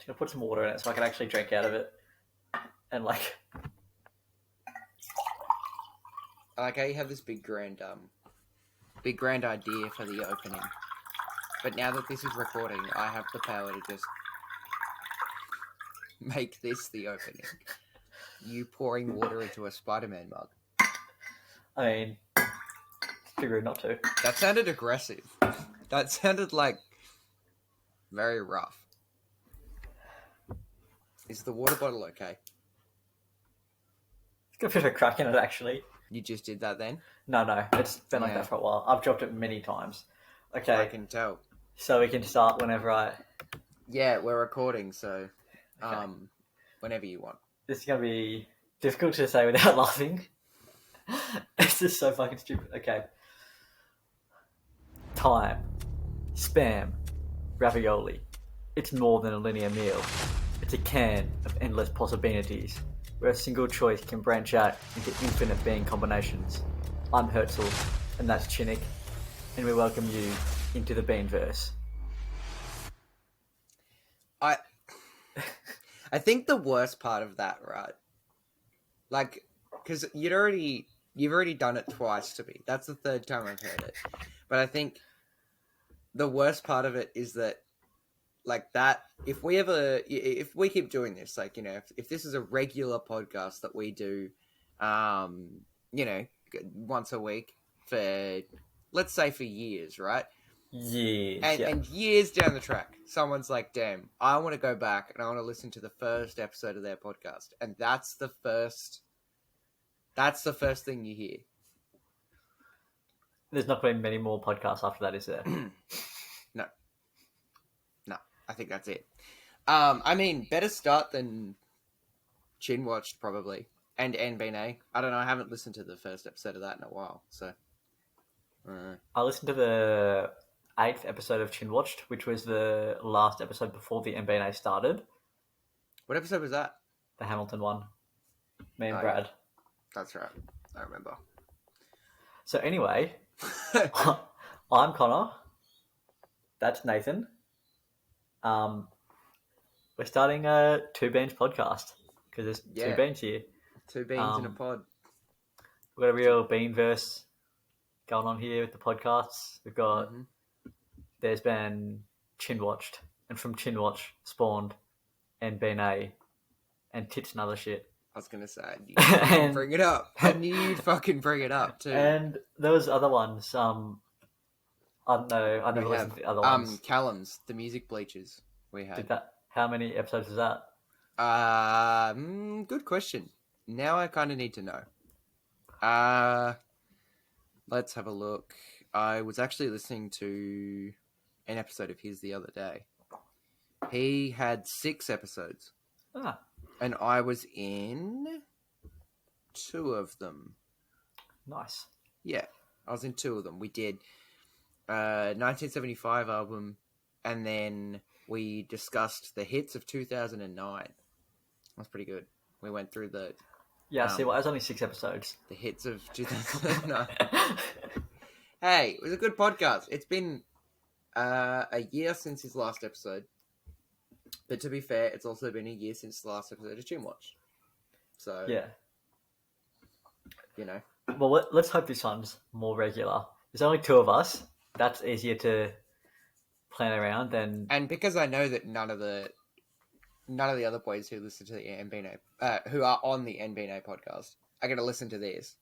Just gonna put some water in it so I can actually drink out of it. And like, I like how you have this big grand idea for the opening. But now that this is recording, I have the power to just make this the opening. You pouring water into a Spider-Man mug. I mean, it's too rude not to. That sounded aggressive. That sounded like very rough. Is the water bottle okay? It's got a bit of a crack in it, actually. You just did that then? No, it's been like that for a while. I've dropped it many times. Okay. I can tell. So we can start whenever Yeah, we're recording, so whenever you want. This is going to be difficult to say without laughing. It's just so fucking stupid. Okay. Time. Spam. Ravioli. It's more than a linear meal. It's a can of endless possibilities, where a single choice can branch out into infinite being combinations. I'm Herzl, and that's Chinnick, and we welcome you into the Beanverse. I think the worst part of that, right? Like, because you've already done it twice to me. That's the third time I've heard it. But I think the worst part of it is that, like, that if we keep doing this, like, you know, if this is a regular podcast that we do, you know, once a week for, let's say, for years, right? Years, and years down the track, someone's like, damn, I want to go back and I want to listen to the first episode of their podcast. And that's the first thing you hear. There's not going to be many more podcasts after that, is there? No, I think that's it. I mean, better start than Chin Watched, probably. And NBNA. I don't know, I haven't listened to the first episode of that in a while, so. I listened to the 8th episode of Chin Watched, which was the last episode before the MBNA started. What episode was that? The Hamilton one. Me and Brad. Yeah. That's right. I remember. So anyway, I'm Connor. That's Nathan. We're starting a Two Beans podcast because there's two beans here. Two beans in a pod. We've got a real Beanverse going on here with the podcasts. We've got there's been Chin Watched, and from Chin Watch spawned NBNA and tits and other shit. I was gonna say, I knew you'd fucking bring it up. I knew you'd fucking bring it up too. And there was other ones. I don't know. I never listened to the other ones. Callum's, the music bleachers. We had. Did that? How many episodes was that? Good question. Now I kind of need to know. Let's have a look. I was actually listening to an episode of his the other day. He had 6 episodes. Ah. And I was in 2 of them. Nice. Yeah, I was in 2 of them. We did 1975 album, and then we discussed the hits of 2009. That's pretty good. We went through the... Yeah, see, well, it was only 6 episodes. The hits of 2009. Hey, it was a good podcast. It's been a year since his last episode. But to be fair, it's also been a year since the last episode of Chin Watch. So, yeah. You know. Well, let's hope this one's more regular. There's only 2 of us. That's easier to plan around than... And because I know that none of the other boys who listen to the NBNA, who are on the NBNA podcast, are going to listen to this.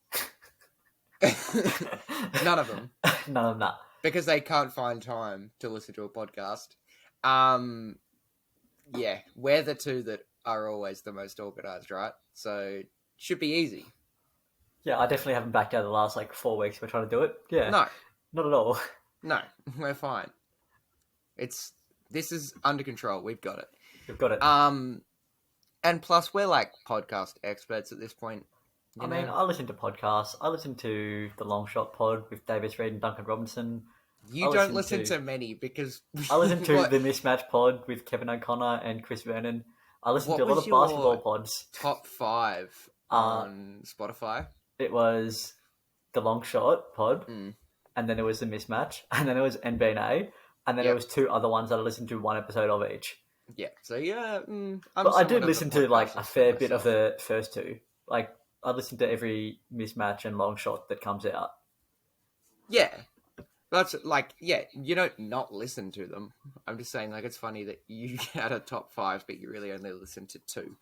None of them. None of that. Because they can't find time to listen to a podcast. Yeah, we're the 2 that are always the most organised, right? So, should be easy. Yeah, I definitely haven't backed out the last, 4 weeks we're trying to do it. Yeah. No. Not at all. No, we're fine. This is under control. We've got it. We've got it. And plus, we're podcast experts at this point. I mean, I listen to podcasts. I listen to the Long Shot Pod with Davis Reed and Duncan Robinson. You don't listen to many because... I listen to the Mismatch Pod with Kevin O'Connor and Chris Vernon. I listen to a lot of basketball pods. Top 5 on Spotify? It was the Long Shot Pod, and then it was the Mismatch, and then it was NBNA, and then there was 2 other ones that I listened to 1 episode of each. Yeah. So yeah, I'm But I do somewhat of listen the to like podcast a expert fair bit of myself. the first two. Like I listen to every mismatch and long shot that comes out. Yeah. That's like, yeah, you don't not listen to them. I'm just saying, like, it's funny that you had a top five, but you really only listen to two.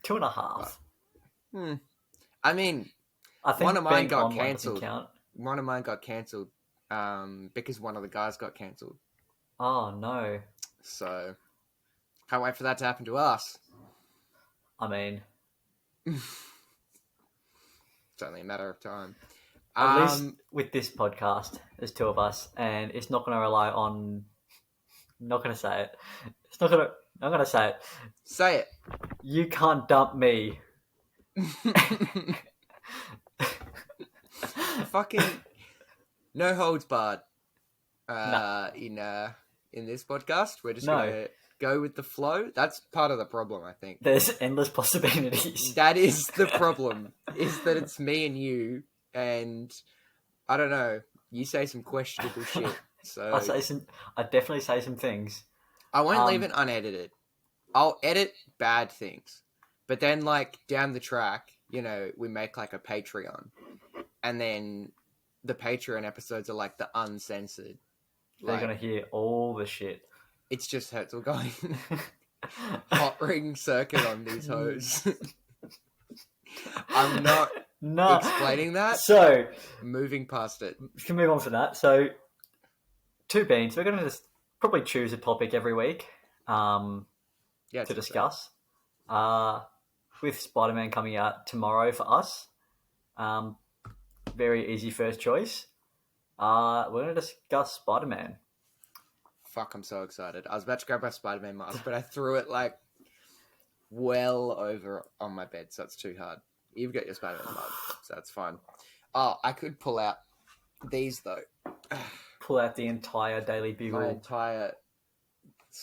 Two and a But, half. hmm. I mean, I one of think mine being got on one doesn't cancelled. count. One of mine got cancelled because one of the guys got cancelled. Oh no. So, can't wait for that to happen to us. I mean, It's only a matter of time. at least Um, with this podcast, there's two of us, and it's not going to rely on. I'm not going to say it. It's not going to. I'm going to say it. say You can't dump me. it. Fucking no holds barred. No, In this podcast, we're just no. gonna go with the flow. That's part of the problem, I think. There's endless possibilities. That is the problem. Is that it's me and you, and I don't know. You say some questionable shit, I so say some. I definitely say some things. I won't leave Um, it unedited. I'll edit bad things, but then like down the track, we make like a Patreon, and then the Patreon episodes are like the uncensored. they're Like going to hear all the shit. it's just Herzl going hot ring circuit on these hoes. I'm not No. explaining that. So Moving past it. we can move on from that. So two beans. We're going to just probably choose a topic every week Yeah, I to think so. discuss. With Spider-Man coming out tomorrow for us, very easy first choice. We're going to discuss Spider-Man. Fuck, I'm so excited. I was about to grab my Spider-Man mask, but I threw it like well over on my bed, so it's too hard. You've got your Spider-Man mug, so that's fine. Oh, I could pull out these though. Pull out the entire Daily My Bugle. entire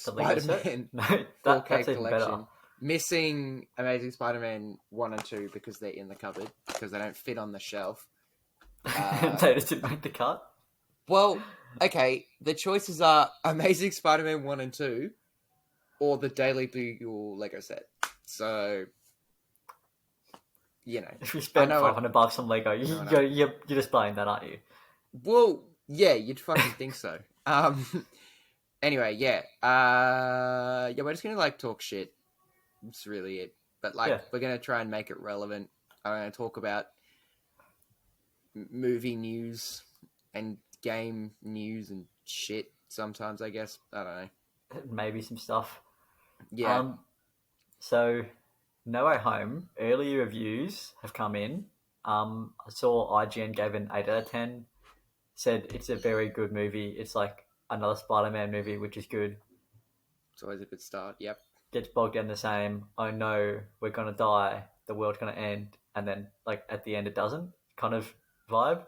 The Lego set? Spider-Man No, 4K that's even collection. better. Missing Amazing Spider-Man 1 and 2 because they're in the cupboard, because they don't fit on the shelf. They just didn't make the cut. Well, okay, the choices are Amazing Spider-Man 1 and 2 or the Daily Bugle Lego set. So, If you I spent know $500 on Lego, you're just buying that, aren't you? Well, yeah, you'd fucking think so. Anyway, yeah. Yeah, we're just gonna like talk shit. That's really it. But like, Yeah. we're gonna try and make it relevant. I'm gonna talk about movie news and game news and shit. Sometimes, I guess. I don't know. Maybe some stuff. Yeah. So, No Way Home, early reviews have come in. I saw IGN gave an 8 out of 10. Said it's a very good movie. It's like another Spider-Man movie, which is good. It's always a good start. Yep. Gets bogged down the same, oh no, we're going to die, the world's going to end, and then like at the end it doesn't kind of vibe.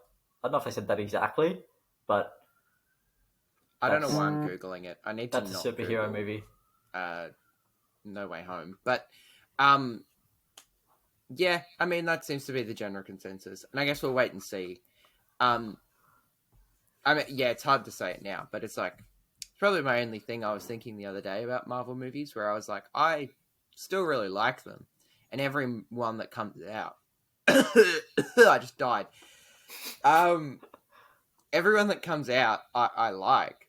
I don't know if I said that exactly, but I don't know that's, why I'm Googling it. I need to that's a not superhero Google, movie. No Way Home. But, yeah, I mean, that seems to be the general consensus. And I guess we'll wait and see. I mean, yeah, it's hard to say it now, but it's like, it's probably my only thing I was thinking the other day about Marvel movies, where I was like, I still really like them. And every one that comes out, I just died. Everyone that comes out, I like.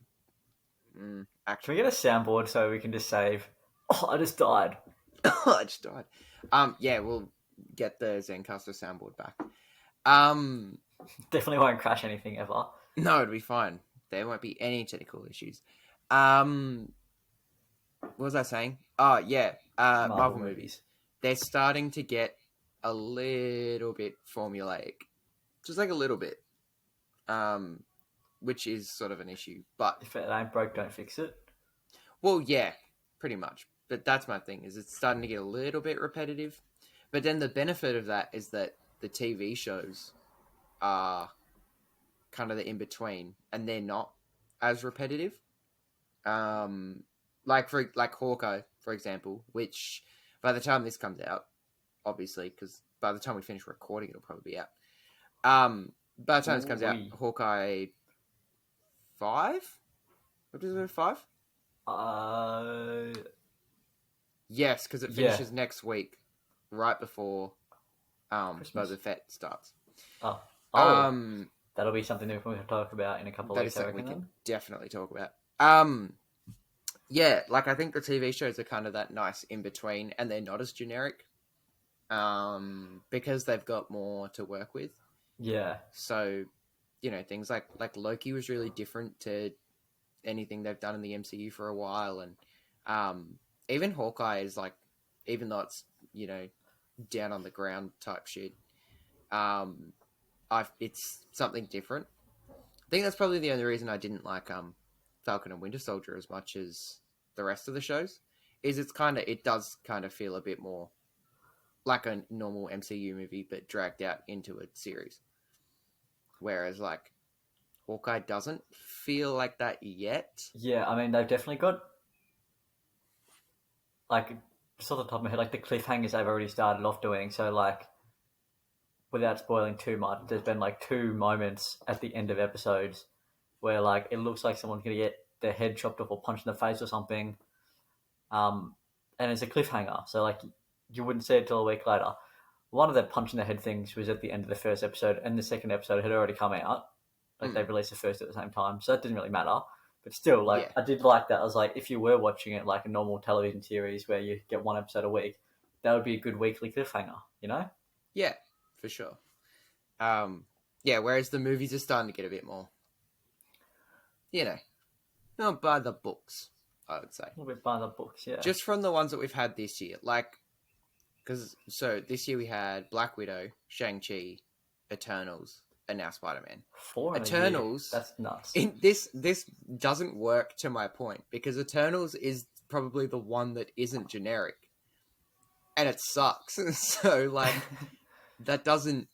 Can Actually, we get a soundboard so we can just save, oh, I just died? I just died. Yeah, we'll get the Zencaster soundboard back. Definitely won't crash anything ever. No, it'll be fine. There won't be any technical issues. What was I saying? Oh, yeah. Marvel movies. They're starting to get a little bit formulaic. Just like a little bit. Which is sort of an issue. But, If it ain't broke, don't fix it. well, yeah, pretty much. But that's my thing, is it's starting to get a little bit repetitive. But then the benefit of that is that the TV shows are kind of the in-between, and they're not as repetitive. Like Hawkeye, for example, which by the time this comes out, obviously, because by the time we finish recording, it'll probably be out. By the time this comes out, Hawkeye 5? What is it, 5? Yes, because it Yeah. finishes next week, right before Christmas. Boba Fett starts. Oh, Um, that'll be something that we'll talk about in a couple of that weeks, is I something we reckon. can Then. definitely talk about. Yeah, like I think the TV shows are kind of that nice in between, and they're not as generic, because they've got more to work with. Yeah. So, things like Loki was really different to anything they've done in the MCU for a while, and even Hawkeye is like, even though it's down on the ground type shit, it's something different. I think that's probably the only reason I didn't like Falcon and Winter Soldier as much as the rest of the shows. Is it does kind of feel a bit more like a normal MCU movie, but dragged out into a series. Whereas like Hawkeye doesn't feel like that yet. Yeah, I mean they've definitely got like just off the top of my head, like the cliffhangers they've already started off doing. So like without spoiling too much, there's been like two moments at the end of episodes where like it looks like someone's gonna get their head chopped off or punched in the face or something. And it's a cliffhanger, so like you wouldn't see it till a week later. One of the punch in the head things was at the end of the first episode, and the second episode had already come out. Like they released the first at the same time, so that didn't really matter. But still, like I did like that. I was like, if you were watching it like a normal television series where you get one episode a week, that would be a good weekly cliffhanger, you know? Yeah, for sure. Yeah, whereas the movies are starting to get a bit more, not by the books, I would say. A little bit by the books, yeah. Just from the ones that we've had this year. Like, so this year we had Black Widow, Shang-Chi, Eternals, and now Spider-Man. 4 in Eternals. A year. That's nuts. This doesn't work to my point, because Eternals is probably the one that isn't generic. And it sucks. So, like, it doesn't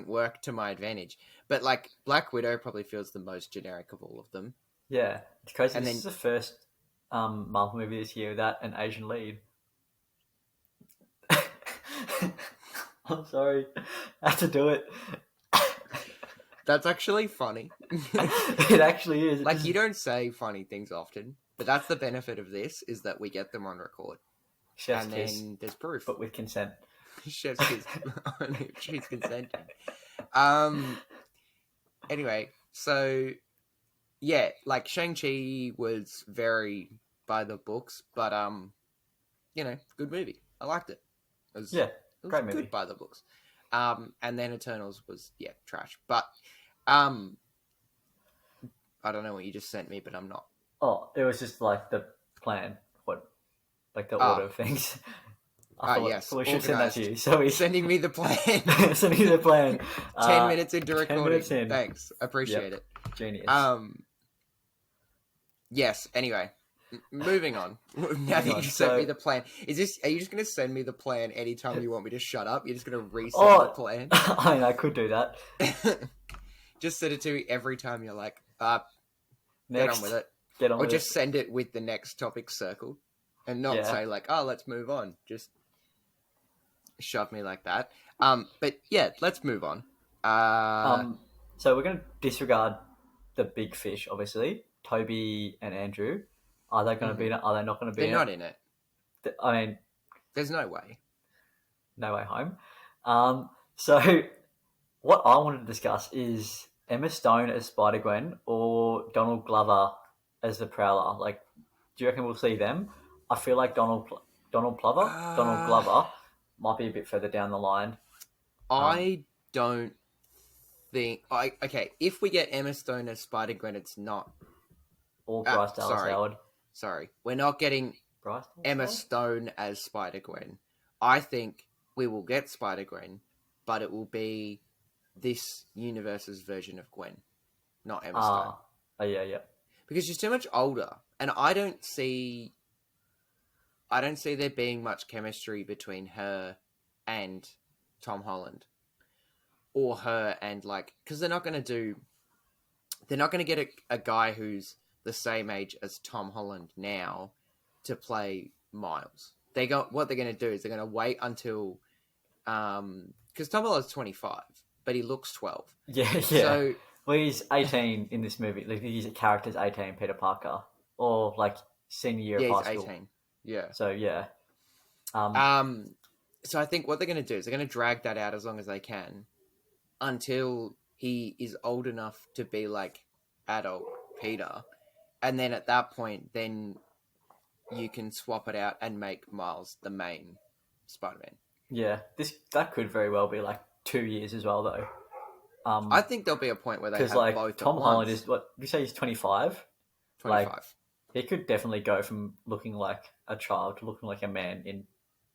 work to my advantage. But, like, Black Widow probably feels the most generic of all of them. Yeah, it's crazy. And This is the first Marvel movie this year without an Asian lead. I'm sorry. I had to do it. That's actually funny. It actually is. Like, you don't say funny things often, but that's the benefit of this, is that we get them on record. Chef's and kiss, then there's proof. but with consent. Chef's kiss. She's consenting. Anyway, so yeah, like Shang-Chi was very by the books, but good movie. I liked it. It was great movie. Good by the books. And then Eternals was trash. But I don't know what you just sent me, but I'm not. Oh, it was just like the plan, like the order of things. Yes. We should send that to you. So he's sending me the plan. Sending you the plan. 10 minutes into 10 recording. minutes in. Thanks. Appreciate it. Genius. Yes. Anyway, moving on. Now that you sent me the plan, are you just going to send me the plan anytime you want me to shut up? You're just going to resend the plan? I mean, I could do that. Just send it to me every time you're like, Next. get on with it. Get on or with just it. send it with the next topic circled, and not say like, oh, let's move on. Just shove me like that. But yeah, let's move on. So we're going to disregard the big fish, obviously. Toby and Andrew. Are they going to be in it? Are they not going to be in it? They're not in it. I mean... There's no way. No way home. So what I wanted to discuss is Emma Stone as Spider-Gwen or Donald Glover as the Prowler. Like, do you reckon we'll see them? I feel like Donald Glover might be a bit further down the line. I don't think... Okay, if we get Emma Stone as Spider-Gwen, it's not... Or Bryce Dallas Howard. Sorry. We're not getting Emma Stone as Spider-Gwen. I think we will get Spider-Gwen, but it will be this universe's version of Gwen, not Emma Stone. Oh, yeah. Because she's too much older, and I don't see there being much chemistry between her and Tom Holland, or her and because they're not going to get a guy who's the same age as Tom Holland now to play Miles. What they're going to do is they're going to wait until because Tom Holland's 25, but he looks 12. Yeah. So, well, he's 18 in this movie. Like, his character's 18, Peter Parker, or senior year of high school. He's 18. Yeah. So yeah, um, So I think what they're going to do is they're going to drag that out as long as they can until he is old enough to be like adult Peter, and then at that point, then you can swap it out and make Miles the main Spider-Man. yeah, that could very well be like 2 years as well though. I think there'll be a point where they Because have like both at Tom Holland once. is what you say he's 25. Like 25. he could definitely go from looking like a child to looking like a man in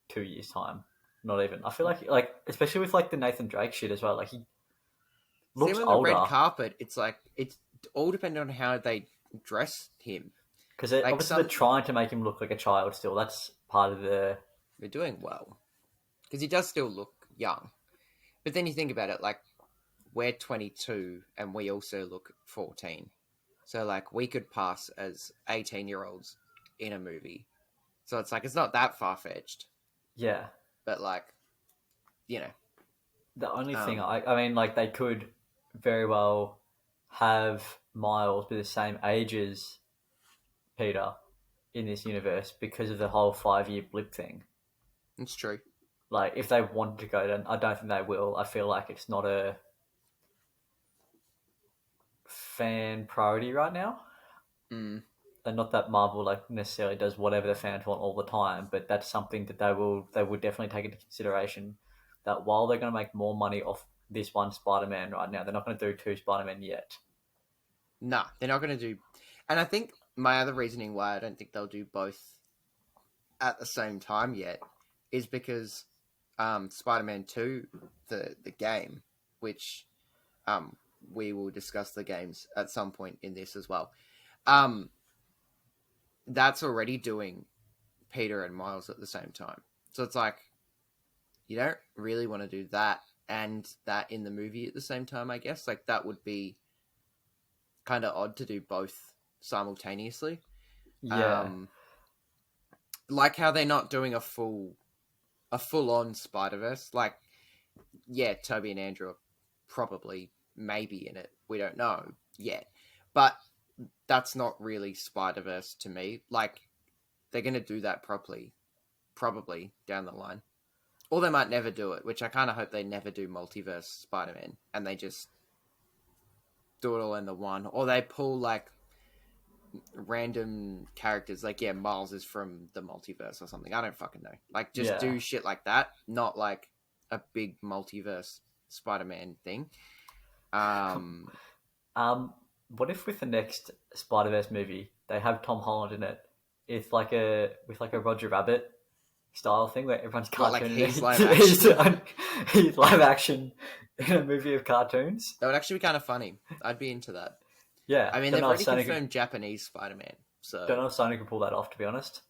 2 years time. Not even. I feel like especially with like the Nathan Drake shit as well. Like he See, looks on the red older carpet, it's like it's all dependent on how they dress him. because Like obviously they're some, trying to make him look like a child still. That's part of the they're doing well because he does still look young. But then you think about it, like we're 22 and we also look 14. So like we could pass as 18-year-olds in a movie. So it's like it's not that far fetched, yeah. but like you know, The only thing um, I mean like they could very well have Miles be the same age as Peter in this universe because of the whole 5 year blip thing. it's true. Like if they wanted to go, then I don't think they will. I feel like it's not a fan priority right now. Mm. And not that Marvel like necessarily does whatever the fans want all the time, but that's something that they would definitely take into consideration. That while they're going to make more money off this one Spider-Man right now, they're not going to do two Spider-Man yet. Nah, they're not going to do. And I think my other reasoning why I don't think they'll do both at the same time yet is because Spider-Man 2, the game, which we will discuss the games at some point in this as well. Um, that's already doing Peter and Miles at the same time. So it's like you don't really want to do that and that in the movie at the same time, I guess. Like that would be kind of odd to do both simultaneously. Yeah, Um, like how they're not doing a full on Spider-Verse. Like, yeah, Toby and Andrew are probably maybe in it. We don't know yet. But that's not really Spider-Verse to me. Like, they're going to do that properly, probably down the line. Or they might never do it, which I kind of hope they never do multiverse Spider-Man. And they just do it all in the one. Or they pull, like, random characters. Like, yeah, Miles is from the multiverse or something. I don't fucking know. Like, just yeah. do shit like that. Not, like, a big multiverse Spider-Man thing. What if with the next Spider-Verse movie they have Tom Holland in it, if like a with like a Roger Rabbit style thing where everyone's What, like cartoon his live action? he's live action in a movie of cartoons. That would actually be kind of funny. I'd be into that. Yeah, I mean, don't they've know if already Sony could, confirmed Japanese Spider-Man, so don't know if Sony could pull that off. To be honest,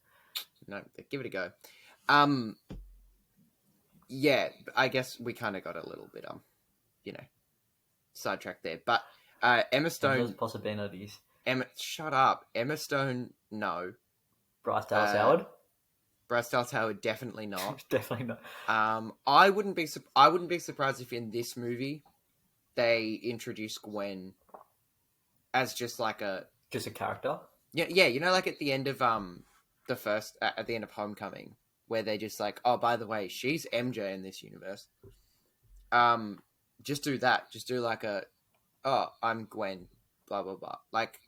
no, give it a go. Yeah, I guess we kind of got a little bit you know, sidetracked there. But Emma endless Stone, possibilities. Shut up, Emma Stone, no. Bryce Dallas Uh, Howard, Bryce Dallas Howard, definitely not. definitely not. I wouldn't be surprised if in this movie they introduce Gwen as just like a Just a character. yeah, you know, like at the end of the first at the end of Homecoming, where they're just like, oh, by the way, she's MJ in this universe. Just do that. Just do like oh, I'm Gwen, blah blah blah, like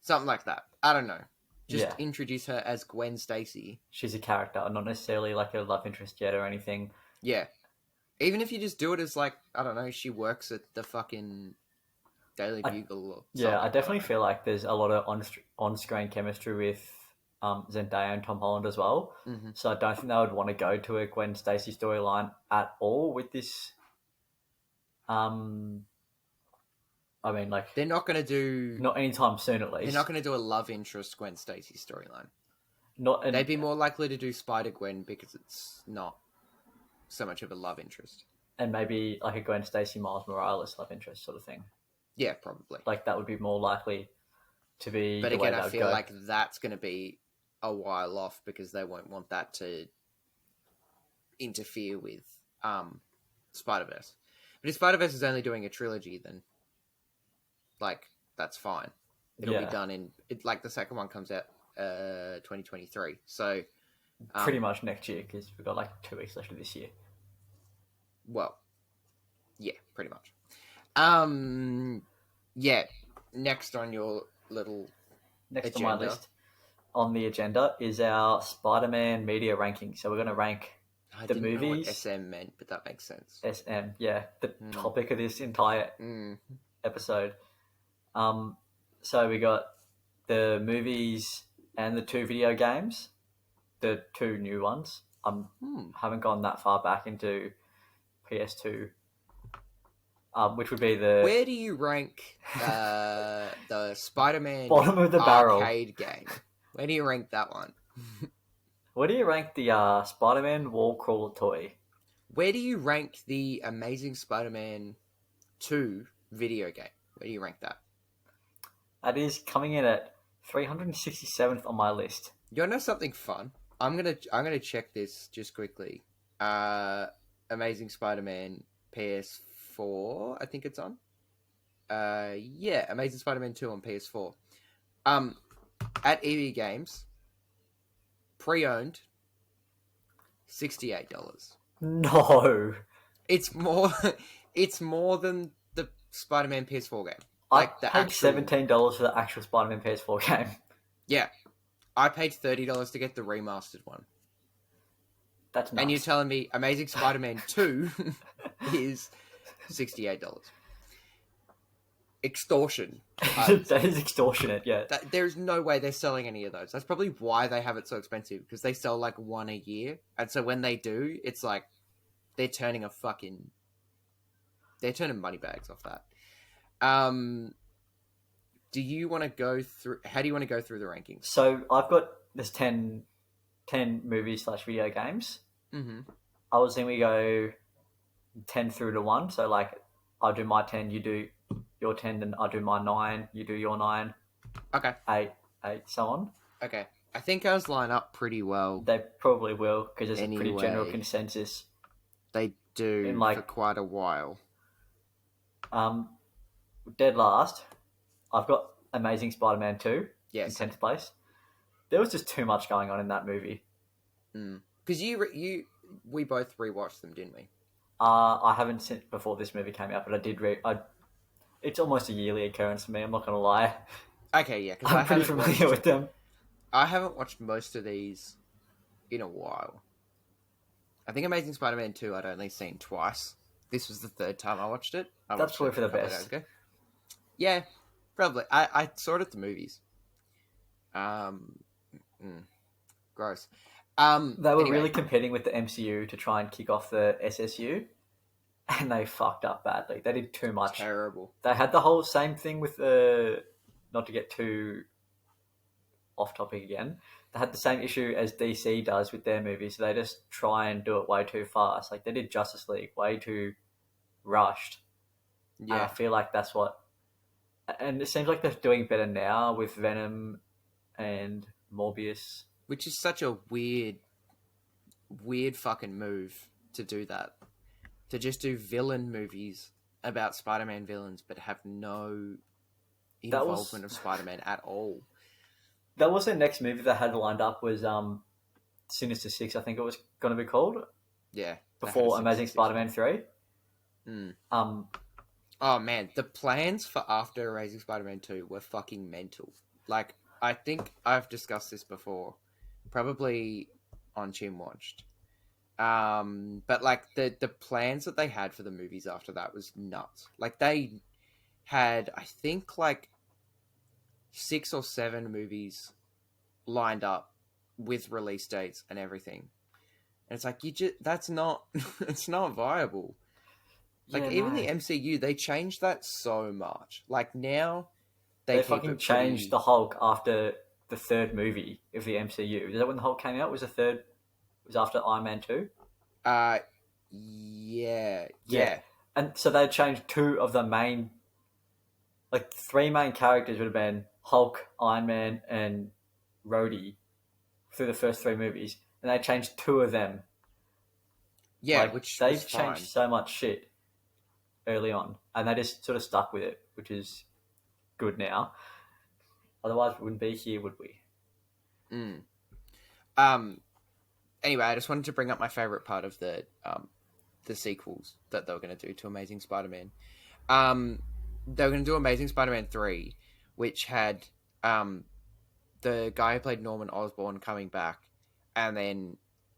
something like that. I don't know. Just Yeah, introduce her as Gwen Stacy. she's a character, not necessarily like a love interest yet or anything. Yeah, even if you just do it as like I don't know, she works at the fucking Daily Bugle or something. Yeah, I definitely feel like there's a lot of on-screen chemistry with Zendaya and Tom Holland as well. Mm-hmm. So I don't think they would want to go to a Gwen Stacy storyline at all with this. I mean, like They're not going to do. not anytime soon, at They're least. not going to do a love interest Gwen Stacy storyline. Not They'd be more likely to do Spider Gwen because it's not so much of a love interest. and maybe like a Gwen Stacy Miles Morales love interest sort of thing. Yeah, probably. Like that would be more likely to be. But the way again, they I would feel go. like that's going to be a while off because they won't want that to interfere with Spider Verse. But if Spider Verse is only doing a trilogy, then like that's fine. It'll be done in like the second one comes out 2023. So, Pretty much next year, because we've got like 2 weeks left of this year. well, yeah, pretty much. Yeah. Next on your little Next agenda. on my list on the agenda is our Spider-Man media ranking. So we're going to rank I the didn't know what movies. SM meant, but that makes sense. SM, yeah, the topic of this entire episode. So we got the movies and the 2 video games, the 2 new ones. Haven't gone that far back into PS2, which would be the... Where do you rank the Spider-Man bottom of the barrel arcade game? Where do you rank that one? Where do you rank the Spider-Man wall crawler toy? Where do you rank the Amazing Spider-Man 2 video game? Where do you rank that? That is coming in at 367th on my list. You wanna know something fun? I'm gonna check this just quickly. Amazing Spider-Man PS4, I think it's on. Yeah, Amazing Spider-Man 2 on PS4. At EB Games, pre-owned, $68. No, It's more. It's more than the Spider-Man PS4 game. I paid $17 for the actual Spider-Man PS4 game. Yeah, I paid $30 to get the remastered one. That's nuts. And you're telling me Amazing Spider-Man 2 is $68. Extortion. That is extortionate, yeah. There's no way they're selling any of those. That's probably why they have it so expensive, because they sell like one a year. And so when they do, it's like they're turning money bags off that. Do you want to go through... How do you want to go through the rankings? So I've got this 10 movies / video games. Mm-hmm. I was thinking we go 10 through to 1. So like I'll do my 10, you do your 10, then I'll do my 9, you do your 9. Okay. 8, so on. Okay. I think ours line up pretty well. They probably will, because there's a pretty general Anyway. consensus. They do for quite a while. Dead last, I've got Amazing Spider-Man 2 Yes. in 10th place. There was just too much going on in that movie. Because we both rewatched them, didn't we? I haven't seen it before this movie came out, but I did it's almost a yearly occurrence for me, I'm not going to lie. Okay, yeah. I'm pretty familiar with them. I haven't watched most of these in a while. I think Amazing Spider-Man 2 I'd only seen twice. This was the third time I watched it. That's probably for the best. Yeah, probably. I saw it at the movies. Gross. They were really competing with the MCU to try and kick off the SSU, and they fucked up badly. They did too much. Terrible. They had the whole same thing with the... Not to get too off topic again, they had the same issue as DC does with their movies. So they just try and do it way too fast. Like they did Justice League way too rushed. Yeah. And I feel like that's what... And it seems like they're doing better now with Venom and Morbius. Which is such a weird fucking move to do that. To just do villain movies about Spider-Man villains, but have no involvement of Spider-Man at all. That was their next movie they had lined up, was Sinister Six, I think it was going to be called. Yeah. Before Amazing Spider-Man 3. Oh man, the plans for after Amazing Spider-Man 2 were fucking mental. Like, I think I've discussed this before. Probably on Chim Watched. But like the plans that they had for the movies after that was nuts. Like they had, I think, like 6 or 7 movies lined up with release dates and everything. And it's like, that's not, it's not viable. Like even the MCU, they changed that so much. Like now they fucking changed the Hulk after the 3rd movie of the MCU. Is that when the Hulk came out? Was after Iron Man 2? Yeah. And so they changed 2 of the main, like 3 main characters would have been Hulk, Iron Man, and Rhodey through the first 3 movies, and they changed 2 of them. Yeah, like, which they've was changed fine. so much shit early on, and they just sort of stuck with it, which is good now. Otherwise, we wouldn't be here, would we? Mm. Anyway, I just wanted to bring up my favorite part of the sequels that they were going to do to Amazing Spider-Man. They were going to do Amazing Spider-Man 3, which had the guy who played Norman Osborn coming back, and then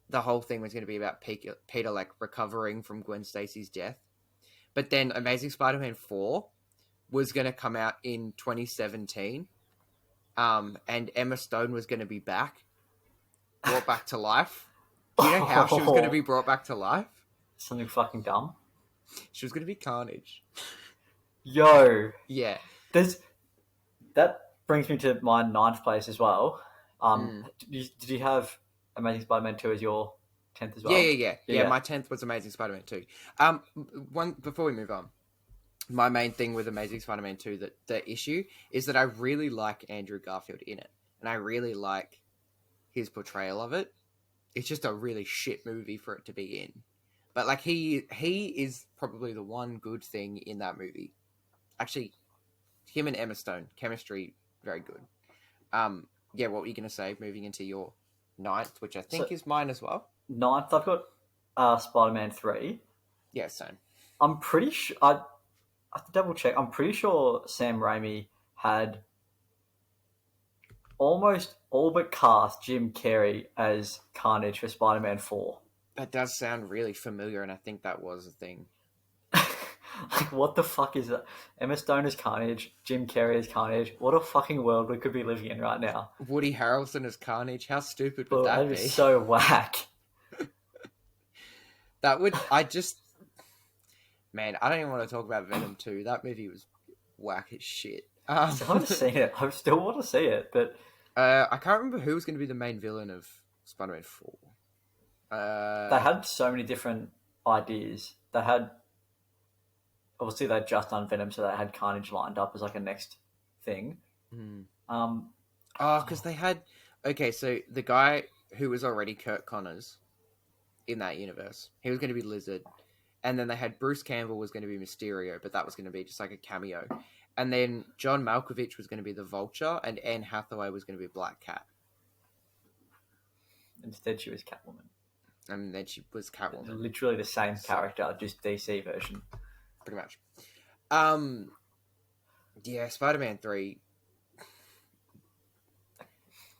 the whole thing was going to be about Peter like recovering from Gwen Stacy's death. But then Amazing Spider-Man 4 was going to come out in 2017, and Emma Stone was going to be brought back to life. Do you know how she was going to be brought back to life? Something fucking dumb. She was going to be Carnage. Yo, Yeah. That brings me to my 9th place as well. Did you have Amazing Spider-Man 2 as your 10th as well? Yeah. My 10th was Amazing Spider-Man 2. One before we move on, my main thing with Amazing Spider-Man 2, that the issue is that I really like Andrew Garfield in it, and I really like his portrayal of it. It's just a really shit movie for it to be in, but like he is probably the one good thing in that movie. Actually, him and Emma Stone chemistry very good. Yeah, what were you gonna say? Moving into your 9th, which I think is mine as well. 9th, I've got Spider-Man 3. Yeah, same. I'm pretty sure I have to double check. I'm pretty sure Sam Raimi had almost all but cast Jim Carrey as Carnage for Spider-Man 4. That does sound really familiar, and I think that was a thing. Like, what the fuck is that? Emma Stone is Carnage, Jim Carrey is Carnage. What a fucking world we could be living in right now. Woody Harrelson as Carnage. How stupid would that be? That is so whack. That would... Man, I don't even want to talk about Venom 2. That movie was whack as shit. I still haven't seen it. I still want to see it, but... I can't remember who was going to be the main villain of Spider-Man 4. They had so many different ideas. They had... Obviously, they'd just done Venom, so they had Carnage lined up as like a next thing. Because they had... Okay, so the guy who was already Kurt Connors in that universe, he was going to be Lizard. And then they had Bruce Campbell was going to be Mysterio, but that was going to be just like a cameo. And then John Malkovich was going to be the Vulture, and Anne Hathaway was going to be Black Cat. Instead, she was Catwoman. And then she was Catwoman. Literally the same character, just DC version. Pretty much. Yeah, Spider-Man 3.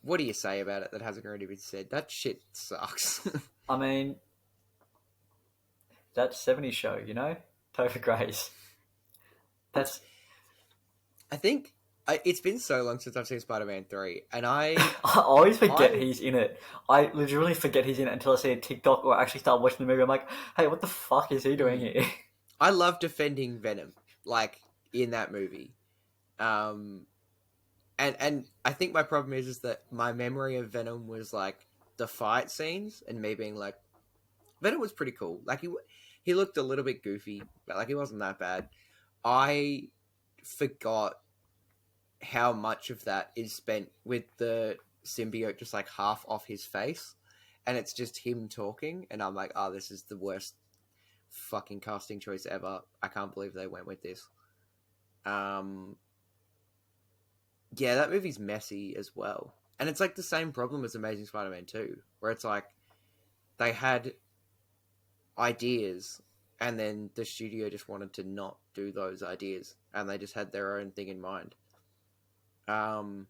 What do you say about it that hasn't already been said? That shit sucks. I mean, that 70s show, you know? Topher Grace. That's... I think... it's been so long since I've seen Spider-Man 3, and I always forget he's in it. I literally forget he's in it until I see a TikTok or actually start watching the movie. I'm like, hey, what the fuck is he doing here? I love defending Venom, like, in that movie. And I think my problem is that my memory of Venom was, like, the fight scenes, and me being like, Venom was pretty cool. Like, he looked a little bit goofy, but, like, he wasn't that bad. I forgot how much of that is spent with the symbiote just, like, half off his face, and it's just him talking, and I'm like, oh, this is the worst fucking casting choice ever. I can't believe they went with this. Yeah, that movie's messy as well. And it's like the same problem as Amazing Spider-Man 2, where it's like they had ideas and then the studio just wanted to not do those ideas and they just had their own thing in mind. And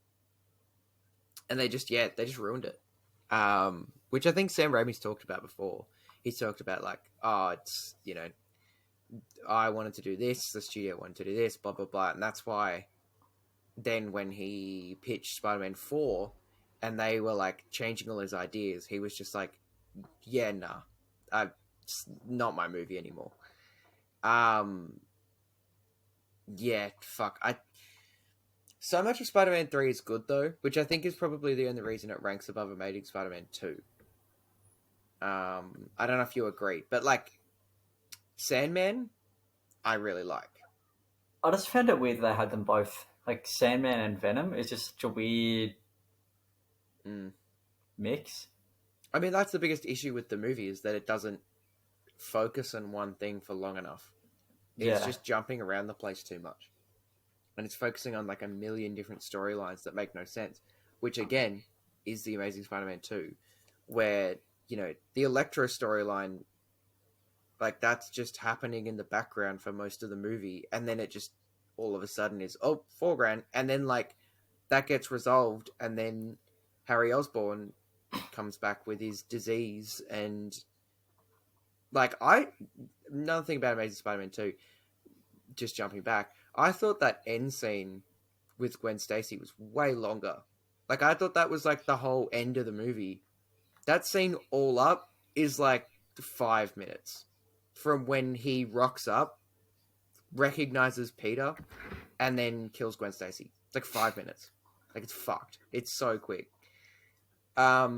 they just ruined it. Which I think Sam Raimi's talked about before. He's talked about like, oh, it's, you know, I wanted to do this, the studio wanted to do this, blah, blah, blah. And that's why then when he pitched Spider-Man 4 and they were like changing all his ideas, he was just like, yeah, nah, it's not my movie anymore. Yeah, fuck. So much of Spider-Man 3 is good though, which I think is probably the only reason it ranks above Amazing Spider-Man 2. I don't know if you agree, but like Sandman, I really like. I just found it weird that they had them both. Like Sandman and Venom is just such a weird mix. I mean, that's the biggest issue with the movie is that it doesn't focus on one thing for long enough. It's just jumping around the place too much. And it's focusing on like a million different storylines that make no sense. Which again, is the Amazing Spider-Man 2, where, you know, the Electro storyline, like, that's just happening in the background for most of the movie, and then it just all of a sudden is, oh, foreground, and then, like, that gets resolved, and then Harry Osborn comes back with his disease, and, like, another thing about Amazing Spider-Man 2, just jumping back, I thought that end scene with Gwen Stacy was way longer. Like, I thought that was, like, the whole end of the movie. That scene all up is, like, 5 minutes. From when he rocks up, recognizes Peter, and then kills Gwen Stacy. It's like 5 minutes. Like, it's fucked. It's so quick. But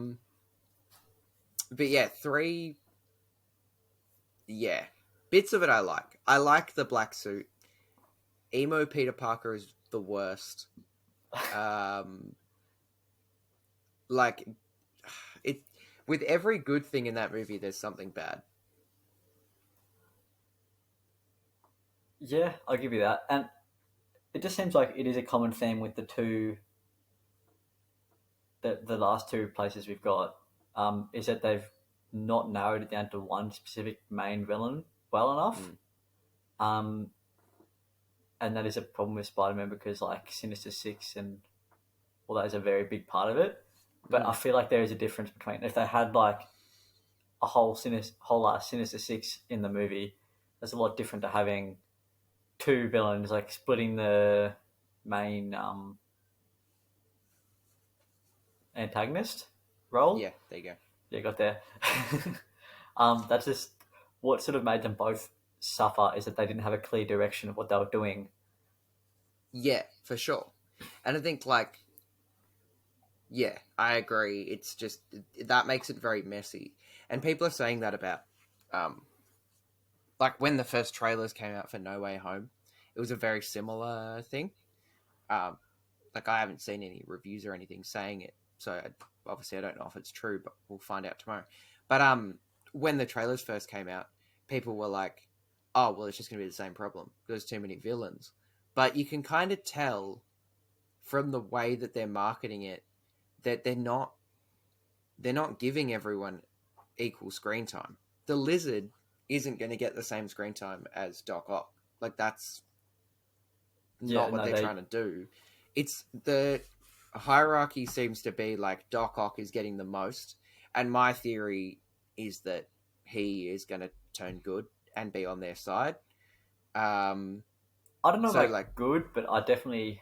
yeah, 3... Yeah. Bits of it I like. I like the black suit. Emo Peter Parker is the worst. Like, it... With every good thing in that movie, there's something bad. Yeah, I'll give you that. And it just seems like it is a common theme with the last two places we've got, is that they've not narrowed it down to one specific main villain well enough. And that is a problem with Spider-Man because, like, Sinister Six and all that is a very big part of it. But I feel like there is a difference between if they had, like, a whole Sinister Six in the movie, that's a lot different to having two villains, like, splitting the main antagonist role. Yeah, there you go. Yeah, got there. That's just what sort of made them both suffer, is that they didn't have a clear direction of what they were doing. Yeah, for sure. And I think, like, yeah, I agree. It's just, that makes it very messy. And people are saying that about, like, when the first trailers came out for No Way Home, it was a very similar thing. Like, I haven't seen any reviews or anything saying it, so obviously I don't know if it's true, but we'll find out tomorrow. But when the trailers first came out, people were like, oh, well, it's just going to be the same problem. There's too many villains. But you can kind of tell from the way that they're marketing it that they're not giving everyone equal screen time. The Lizard isn't going to get the same screen time as Doc Ock. Like, that's not what they're trying to do. It's the hierarchy seems to be like Doc Ock is getting the most, and my theory is that he is going to turn good and be on their side. I don't know about, like, good, but I definitely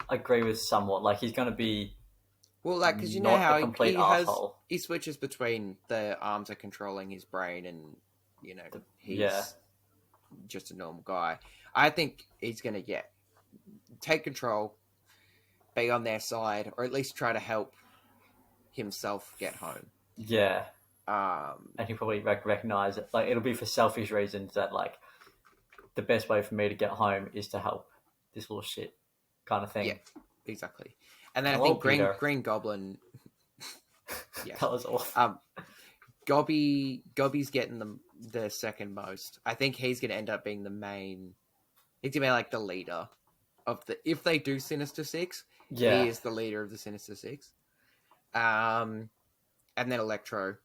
agree with somewhat. Like, he's going to be, well, like, because you know how asshole. He switches between the arms are controlling his brain and, you know, he's just a normal guy. I think he's going to take control, be on their side, or at least try to help himself get home. Yeah. And he probably recognize it. Like, it'll be for selfish reasons that, like, the best way for me to get home is to help this little shit kind of thing. Yeah, exactly. And then I think Green Goblin. Yeah, that was awful. Gobby's getting the second most. I think he's going to end up being the main. He's going to be like the leader of the. If they do Sinister Six, he is the leader of the Sinister Six. And then Electro,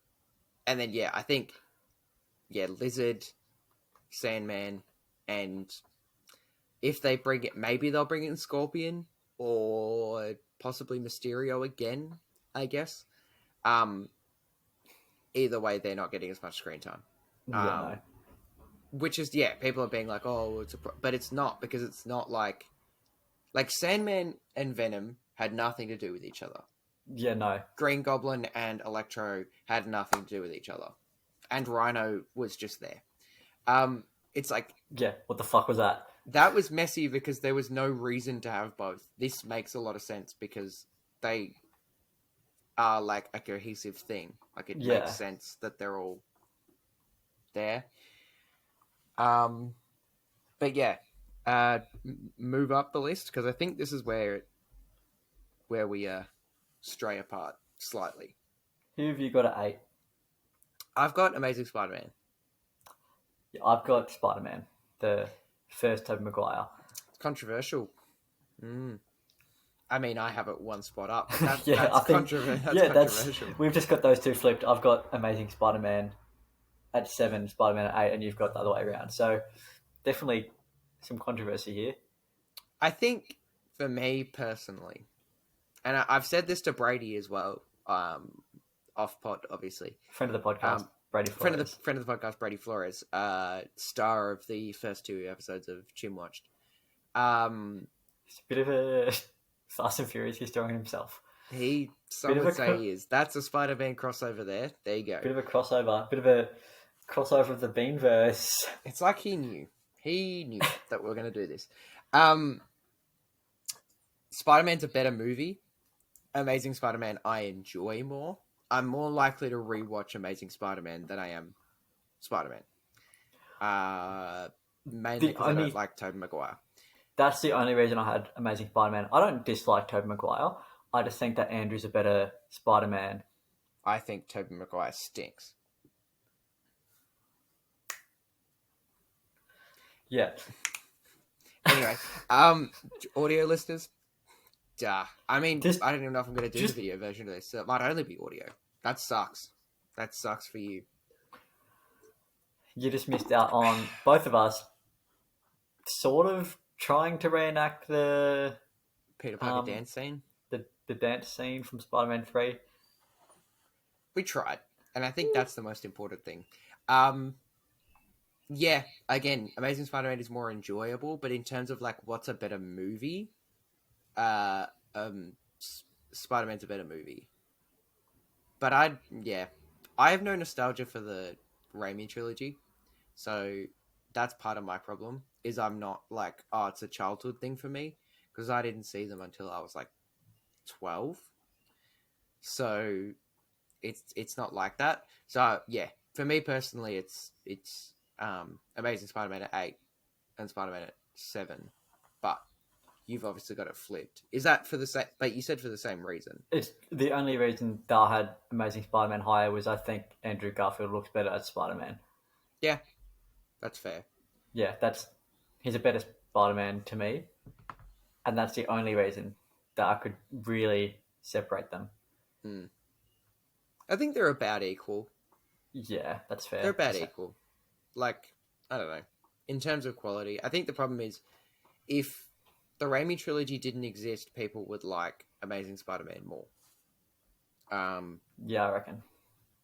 and then I think, Lizard, Sandman, and if they bring it, maybe they'll bring in Scorpion or possibly Mysterio again, I guess. Either way, they're not getting as much screen time. No. Which is, people are being like, oh, but it's not, because it's not like Sandman and Venom had nothing to do with each other. Yeah, no. Green Goblin and Electro had nothing to do with each other. And Rhino was just there. It's like... Yeah, what the fuck was that? That was messy because there was no reason to have both. This makes a lot of sense because they are like a cohesive thing. Like, it makes sense that they're all there. But move up the list, because I think this is where we stray apart slightly. Who have you got at 8? I've got Amazing Spider-Man. Yeah, I've got Spider-Man, the first Tobey Maguire. It's controversial. I mean, I have it one spot up. But that, Yeah, that's I think that's yeah, controversial. we've just got those two flipped. I've got Amazing Spider-Man at 7, Spider-Man at 8, and you've got the other way around. So definitely some controversy here. I think for me personally, and I've said this to Brady as well, off pod, obviously. Friend of the podcast, Brady Flores. Friend of the podcast, Brady Flores, star of the first 2 episodes of Jim Watched. It's a bit of a Fast and Furious historian himself. Some would say he is. That's a Spider-Man crossover there. There you go. Bit of a crossover of the Beanverse. It's like he knew that we were going to do this. Spider-Man's a better movie. Amazing Spider-Man I enjoy more. I'm more likely to rewatch Amazing Spider-Man than I am Spider-Man. Mainly because I don't like Tobey Maguire. That's the only reason I had Amazing Spider-Man. I don't dislike Tobey Maguire. I just think that Andrew's a better Spider-Man. I think Tobey Maguire stinks. Yeah. Anyway, audio listeners. I mean, I don't even know if I'm going to do the video version of this. So it might only be audio. That sucks. That sucks for you. You just missed out on both of us sort of trying to reenact the Peter Parker dance scene. The dance scene from Spider-Man 3. We tried, and I think that's the most important thing. Yeah, again, Amazing Spider-Man is more enjoyable, but in terms of like what's a better movie, Spider-Man's a better movie. But I have no nostalgia for the Raimi trilogy, so that's part of my problem. Is I'm not like, oh, it's a childhood thing for me because I didn't see them until I was like 12, so it's not like that. So yeah, for me personally, it's Amazing Spider-Man at 8 and Spider-Man at 7, but you've obviously got it flipped. Is that for the same? But you said for the same reason. It's the only reason that I had Amazing Spider-Man higher was I think Andrew Garfield looks better as Spider-Man. Yeah, that's fair. Yeah, he's a better Spider-Man to me, and that's the only reason that I could really separate them. I think they're about equal. Yeah, that's fair. They're about equal. Like, I don't know. In terms of quality, I think the problem is if the Raimi trilogy didn't exist, people would like Amazing Spider-Man more. Yeah, I reckon.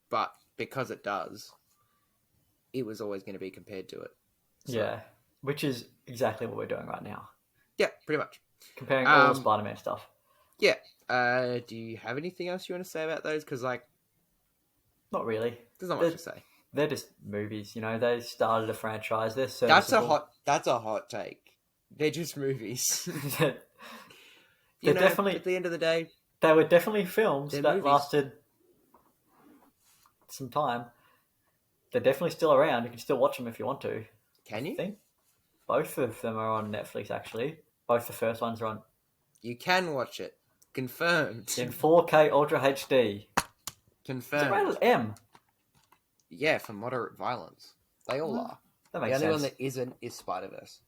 But because it does, it was always going to be compared to it. So. Yeah, which is exactly what we're doing right now. Yeah, pretty much. Comparing all the Spider-Man stuff. Yeah. Do you have anything else you want to say about those? Because, like... Not really. There's not much to say. They're just movies, you know. They started a franchise. They're serviceable. That's a hot take. They're just movies. They're definitely... At the end of the day... They were definitely films that movies. Lasted some time. They're definitely still around. You can still watch them if you want to. Can you? I think both of them are on Netflix, actually. Both the first ones are on... You can watch it. Confirmed. In 4K Ultra HD. Confirmed. It's rated M. Yeah, for moderate violence. They all are. That makes sense. The only one that isn't is Spider-Verse.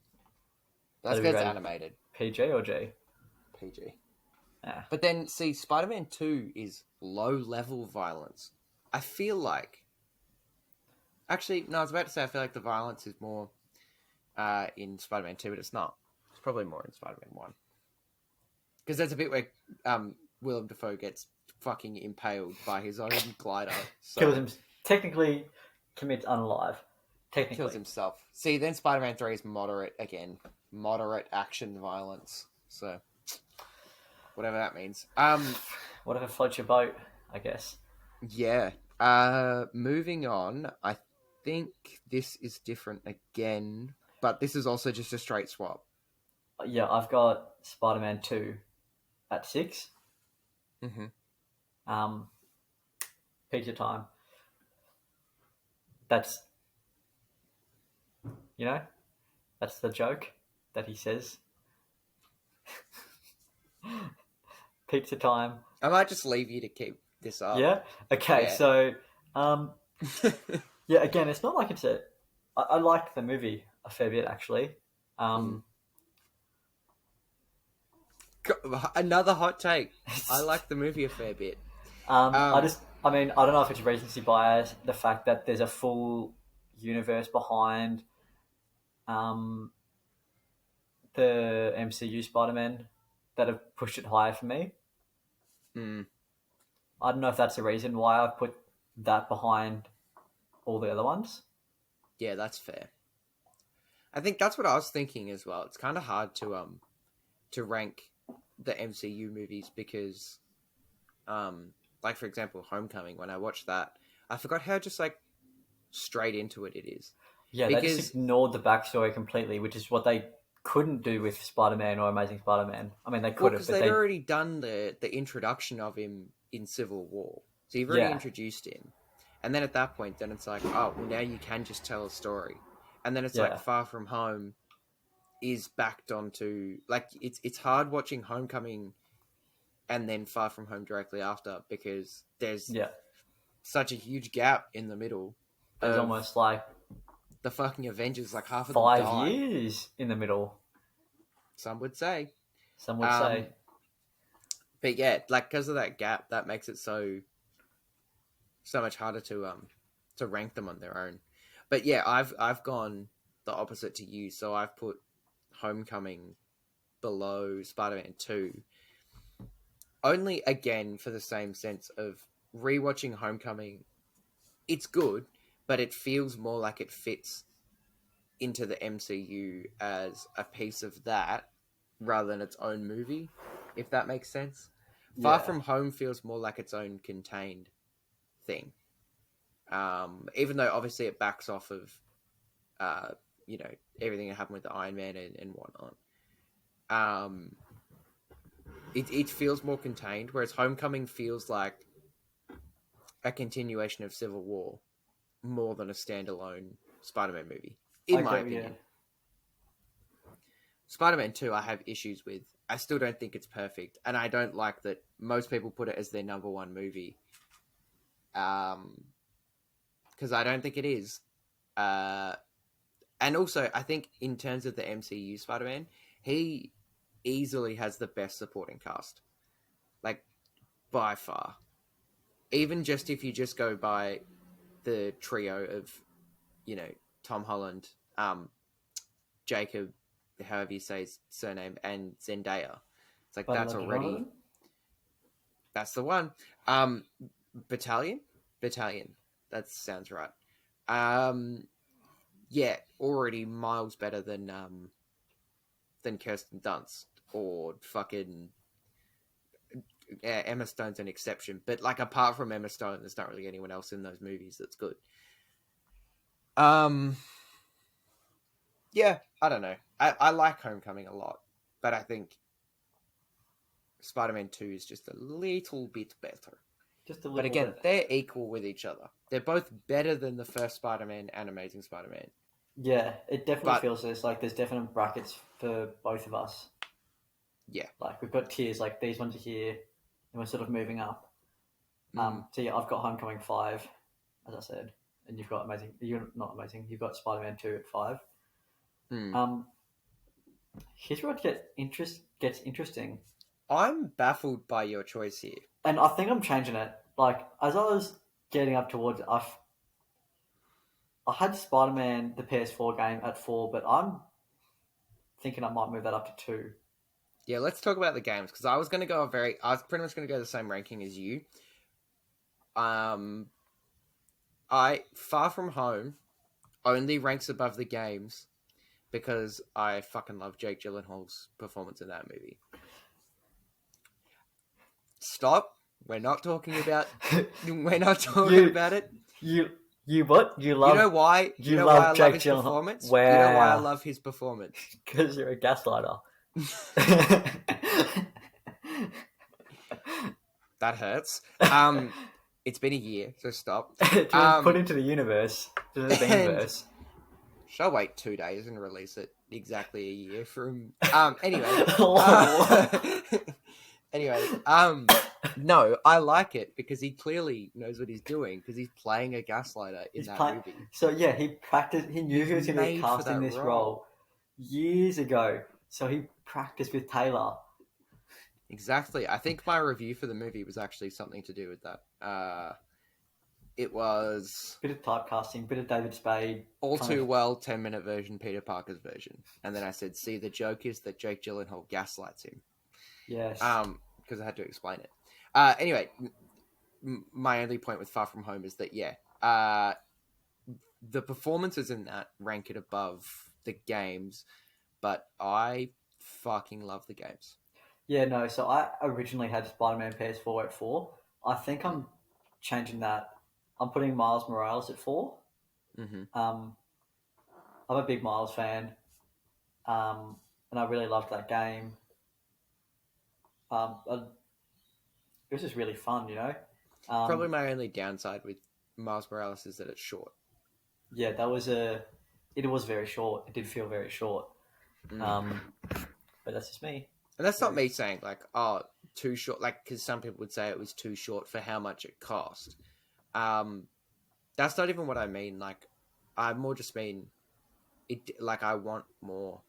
That's because it's animated. PG or G? PG. Yeah. But then, see, Spider-Man 2 is low-level violence. I feel like... Actually, no, I was about to say I feel like the violence is more in Spider-Man 2, but it's not. It's probably more in Spider-Man 1. Because there's a bit where Willem Dafoe gets fucking impaled by his own glider. So Kills him. Technically commits unalive. Technically. Kills himself. See, then Spider-Man 3 is moderate again. Moderate action violence. So, whatever that means. Whatever floats your boat, I guess. Yeah. Moving on, I think this is different again, but this is also just a straight swap. Yeah, I've got Spider-Man 2 at 6. Mm-hmm. Pizza time. That's, you know, that's the joke that he says. Pizza time. I might just leave you to keep this up. Yeah? Okay, Yeah. So, yeah, again, it's not like it's a... I like the movie a fair bit, actually. Another hot take. I like the movie a fair bit. I mean, I don't know if it's recency bias, the fact that there's a full universe behind um, the MCU Spider-Man that have pushed it higher for me. Mm, I don't know if that's the reason why I've put that behind all the other ones. yeah, that's fair. I think that's what I was thinking as well. It's kind of hard to rank the MCU movies because, like for example, Homecoming. When I watched that, I forgot how just like straight into it is. Yeah, they just Because ignored the backstory completely, which is what they couldn't do with Spider-Man or Amazing Spider-Man. I mean, they well, could have, because but they'd they already done the introduction of him in Civil War, so you've already yeah, introduced him, and then at that point, then it's like, oh, well, now you can just tell a story, and then it's like yeah, Far From Home is backed onto like it's hard watching Homecoming and then Far From Home directly after because there's yeah. such a huge gap in the middle There's of almost like the fucking Avengers. Like half of them 5 die. years in the middle. Some would say. Some would say. But yeah, like because of that gap, that makes it so much harder to rank them on their own. But yeah, I've gone the opposite to you. So I've put Homecoming below Spider-Man 2. Only again for the same sense of rewatching Homecoming. It's good, but it feels more like it fits into the MCU as a piece of that rather than its own movie, if that makes sense. Far Yeah, From Home feels more like its own contained thing. Even though obviously it backs off of, uh, everything that happened with the Iron Man and whatnot. It feels more contained, whereas Homecoming feels like a continuation of Civil War more than a standalone Spider-Man movie, in my opinion. Spider-Man 2 I have issues with. I still don't think it's perfect, and I don't like that most people put it as their number one movie. Because I don't think it is. And also, I think in terms of the MCU Spider-Man, he easily has the best supporting cast. Like, by far. Even just if you just go by the trio of, Tom Holland, Jacob, however you say his surname, and Zendaya. It's like, but that's already... That's the one. Battalion? Battalion. That sounds right. Yeah, already miles better than Kirsten Dunst or fucking Emma Stone's an exception, but like apart from Emma Stone, there's not really anyone else in those movies that's good. Yeah, I don't know. I like Homecoming a lot, but I think Spider-Man 2 is just a little bit better. just a little But again, bit. they're equal with each other. They're both better than the first Spider-Man and Amazing Spider-Man. Yeah, it definitely But feels like there's definite brackets for both of us. yeah, Like we've got tiers, like these ones are here, and we're sort of moving up. Mm. So yeah, I've got Homecoming 5, as I said, and you've got Amazing. You're not Amazing. You've got Spider-Man 2 at 5. Mm. Here's where it gets interesting, I'm baffled by your choice here. and I think I'm changing it. Like as I was getting up towards, I had Spider-Man the PS4 game at 4, but I'm thinking I might move that up to 2. Yeah, let's talk about the games because I was pretty much going to go the same ranking as you. Far From Home only ranks above the games because I fucking love Jake Gyllenhaal's performance in that movie. Stop. We're not talking about. We're not talking about it. You what? You love? You know why? You why I love love Jake his Gyllenhaal? performance? Wow. You know why I love his performance? Because you're a gaslighter. That hurts. It's been a year, so stop. Put into the universe, to the Beanverse. Shall wait 2 days and release it exactly a year from. Anyway. Anyway. No, I like it because he clearly knows what he's doing because he's playing a gaslighter in movie. So yeah, he practiced. He knew he was going to be casting this role years ago. So he practiced with Taylor. Exactly. I think my review for the movie was actually something to do with that. It was Bit of typecasting, bit of David Spade, all kind of. too well 10-minute version, Peter Parker's version. And then I said, see, the joke is that Jake Gyllenhaal gaslights him. Yes. Because I had to explain it. Anyway, my only point with Far From Home is that, the performances in that rank it above the games, but I fucking love the games. Yeah, no, so I originally had Spider Man PS4 at 4. I think I'm changing that. I'm putting Miles Morales at 4. Mm-hmm. Um, I'm a big Miles fan, and I really loved that game. It was just really fun, you know? Probably Um, my only downside with Miles Morales is that it's short. yeah, it was very short. It did feel very short. Mm. Um, but that's just me. And that's not So, me saying, like, oh, too short, like, because some people would say it was too short for how much it cost. Um, that's not even what I mean. Like, I more just mean it. Like, I want more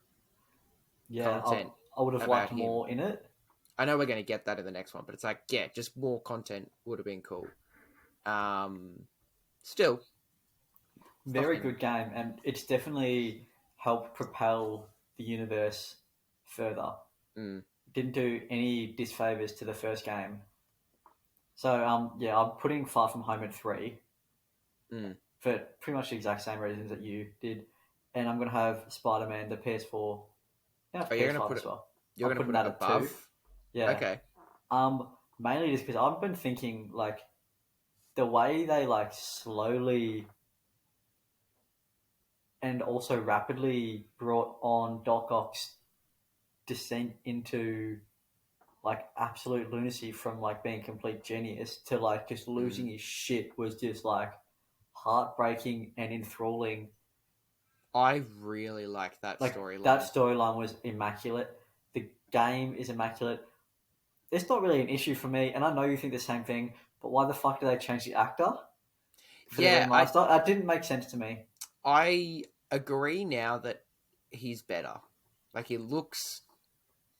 yeah, content I would have about liked him. more in it. I know we're going to get that in the next one, but it's like, yeah, just more content would have been cool. Still, Very fucking, good game, and it's definitely helped propel the universe further. mm, Didn't do any disfavors to the first game. So yeah, I'm putting Far From Home at 3 mm. for pretty much the exact same reasons that you did, and I'm gonna have Spider Man the PS4, yeah, Oh, PS5 as well. you're I'm gonna putting put it that at 2. above. Yeah. Okay. Mainly just because I've been thinking like the way they like slowly and also rapidly brought on Doc Ock's descent into like absolute lunacy from like being a complete genius to like just losing Mm. his shit was just like heartbreaking and enthralling. I really like that Like that storyline. storyline was immaculate. The game is immaculate. It's not really an issue for me, and I know you think the same thing. But why the fuck did they change the actor for the Yeah, I remaster? That didn't make sense to me. I agree now that he's better. Like he looks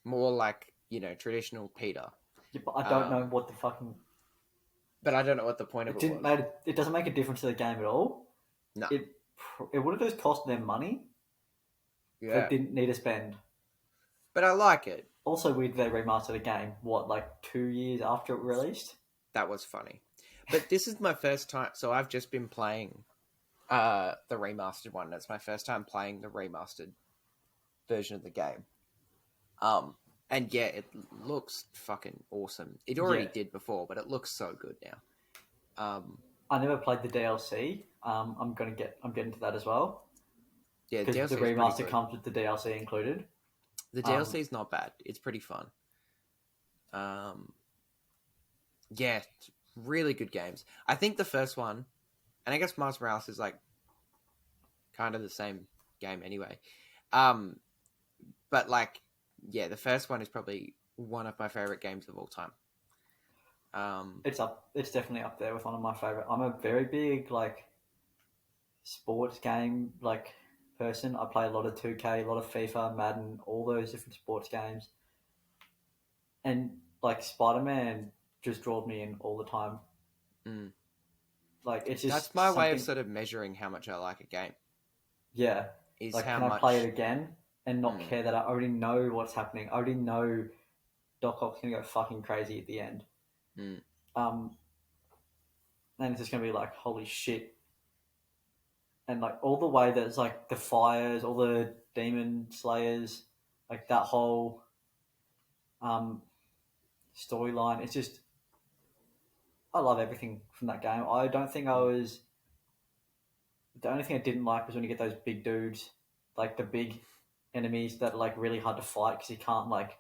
more like traditional Peter. Yeah, but I don't know Um, what the fucking. but I don't know what the point of It it didn't was. make. It doesn't make a difference to the game at all. No. It it would have just cost them money that Yeah. didn't need to spend. But I like it. Also, weird they remastered the game. What, like 2 years after it released? That was funny. But this is my first time, so I've just been playing the remastered one. It's my first time playing the remastered version of the game. Um, and yeah, it looks fucking awesome. It already Yeah, did before, but it looks so good now. Um, I never played the DLC. I'm getting to that as well yeah, because the DLC is pretty remaster good. comes with the DLC included. The Um, DLC is not bad. It's pretty fun. Um, yeah, really good games. I think the first one, and I guess Miles Morales is like kind of the same game anyway. Um, but like, yeah, the first one is probably one of my favorite games of all time. Um, it's up. It's definitely up there with one of my favorite. I'm a very big like sports game like person. I play a lot of 2K, a lot of FIFA, Madden, all those different sports games, and like Spider Man just drawed me in all the time. mm. Like it's That's just my way of something. sort of measuring how much I like a game. Yeah, Is like how can I play it much. again and not Mm, care that I already know what's happening? I already know Doc Ock's gonna go fucking crazy at the end. mm. Um, and it's just gonna be like holy shit, and like all the way that it's like the fires, all the demon slayers, like that whole um storyline. It's just I love everything from that game. I don't think I Mm. was the only thing I didn't like was when you get those big dudes, like the big enemies that are like really hard to fight because you can't like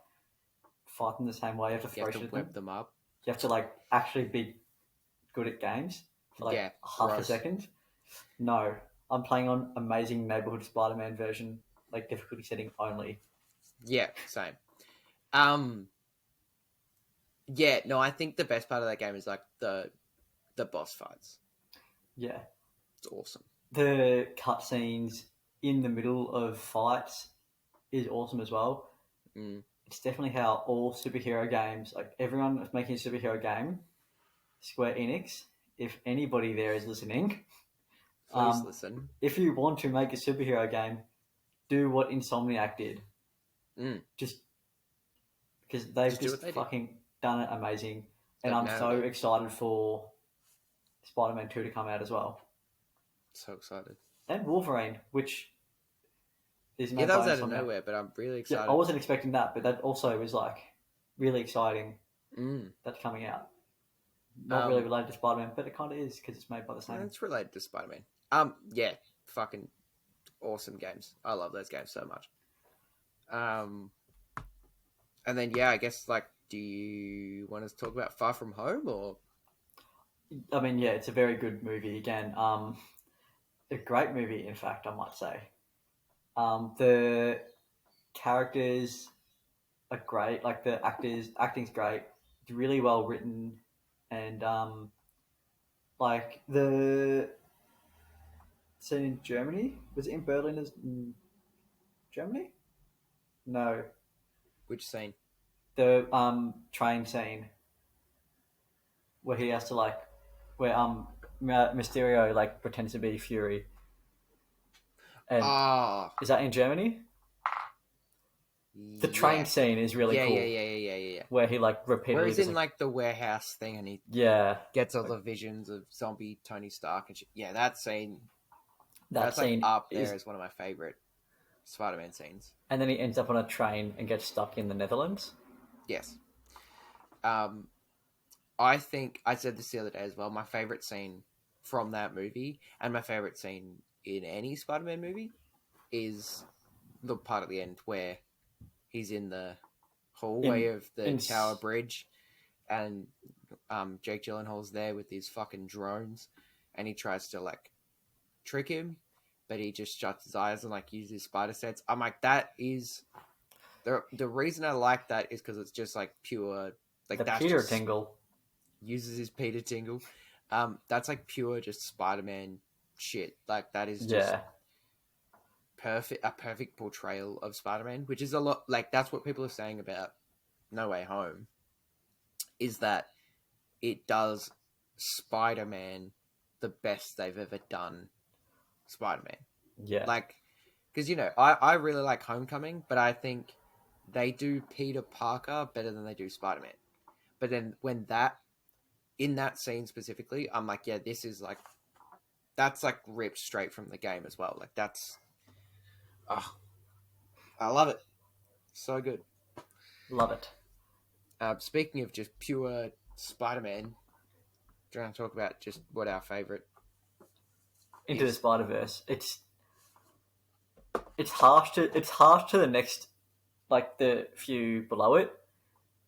fight them the same way. You have to You have throw to shit at them. whip them up. You have to like actually be good at games for like Yeah, half a gross. second. No, I'm playing on Amazing Neighborhood Spider-Man version, like difficulty setting only. Yeah, same. Um, yeah, no, I think the best part of that game is like the boss fights. Yeah, It's awesome. the cutscenes in the middle of fights is awesome as well. Mm. it's definitely how all superhero games, like everyone is making a superhero game, Square Enix, if anybody there is listening, Please um, listen. if you want to make a superhero game, do what Insomniac did. Mm. Just because they've Just do what just they did. fucking done it amazing. And They've I'm nailed so it. excited for Spider-Man 2 to come out as well. So excited. And Wolverine, which is Yeah, made that was by out of Insomniac. nowhere, but I'm really Yeah, I excited. wasn't expecting that, but that also was like really exciting. Mm. That's coming out. Not really Um, related to Spider-Man, but it kind of is because it's made by the same. it's related to Spider-Man. Yeah, fucking awesome games. I love those games so much. Um, and then yeah, I guess like, do you want to talk about Far From Home or? I mean, yeah, it's a very good movie. Again, a great movie. In fact, I might say. The characters are great. Like the acting's great. It's really well written, and like the scene in Germany was it in Berlin as Germany? No, Which scene? the train scene where he has to like where Mysterio like pretends to be Fury, and Ah, is that in Germany? The train yeah, scene is really cool, yeah. where he like Where repeatedly he's does in like like the warehouse thing and he yeah, gets all the visions of zombie Tony Stark and shit. Yeah, that scene. that That's like scene up there is, as one of my favorite Spider-Man scenes. and then he ends up on a train and gets stuck in the Netherlands. Yes. Um, I think I said this the other day as well. My favorite scene from that movie, and my favorite scene in any Spider-Man movie, is the part at the end where he's in the hallway In of the in Tower Bridge, and Jake Gyllenhaal's there with his fucking drones, and he tries to like trick him, but he just shuts his eyes and like uses spider sense. I'm like, that is the reason I like that is because it's just like pure, like the that's Peter just Tingle. uses his Peter Tingle. That's like pure just Spider-Man shit. Like that is just Yeah, a perfect portrayal of Spider-Man, which is a lot like that's what people are saying about No Way Home, is that it does Spider-Man the best they've ever done Spider-Man. yeah, Like, because I really like Homecoming, but I think they do Peter Parker better than they do Spider-Man. But then when that in that scene specifically, I'm like, yeah, this is like that's like ripped straight from the game as well. Like that's, oh, I love it, so good. love it. Speaking of just pure Spider-Man, do you want to talk about just what our favorite Into the is? Spider Verse. It's harsh to the next like the few below it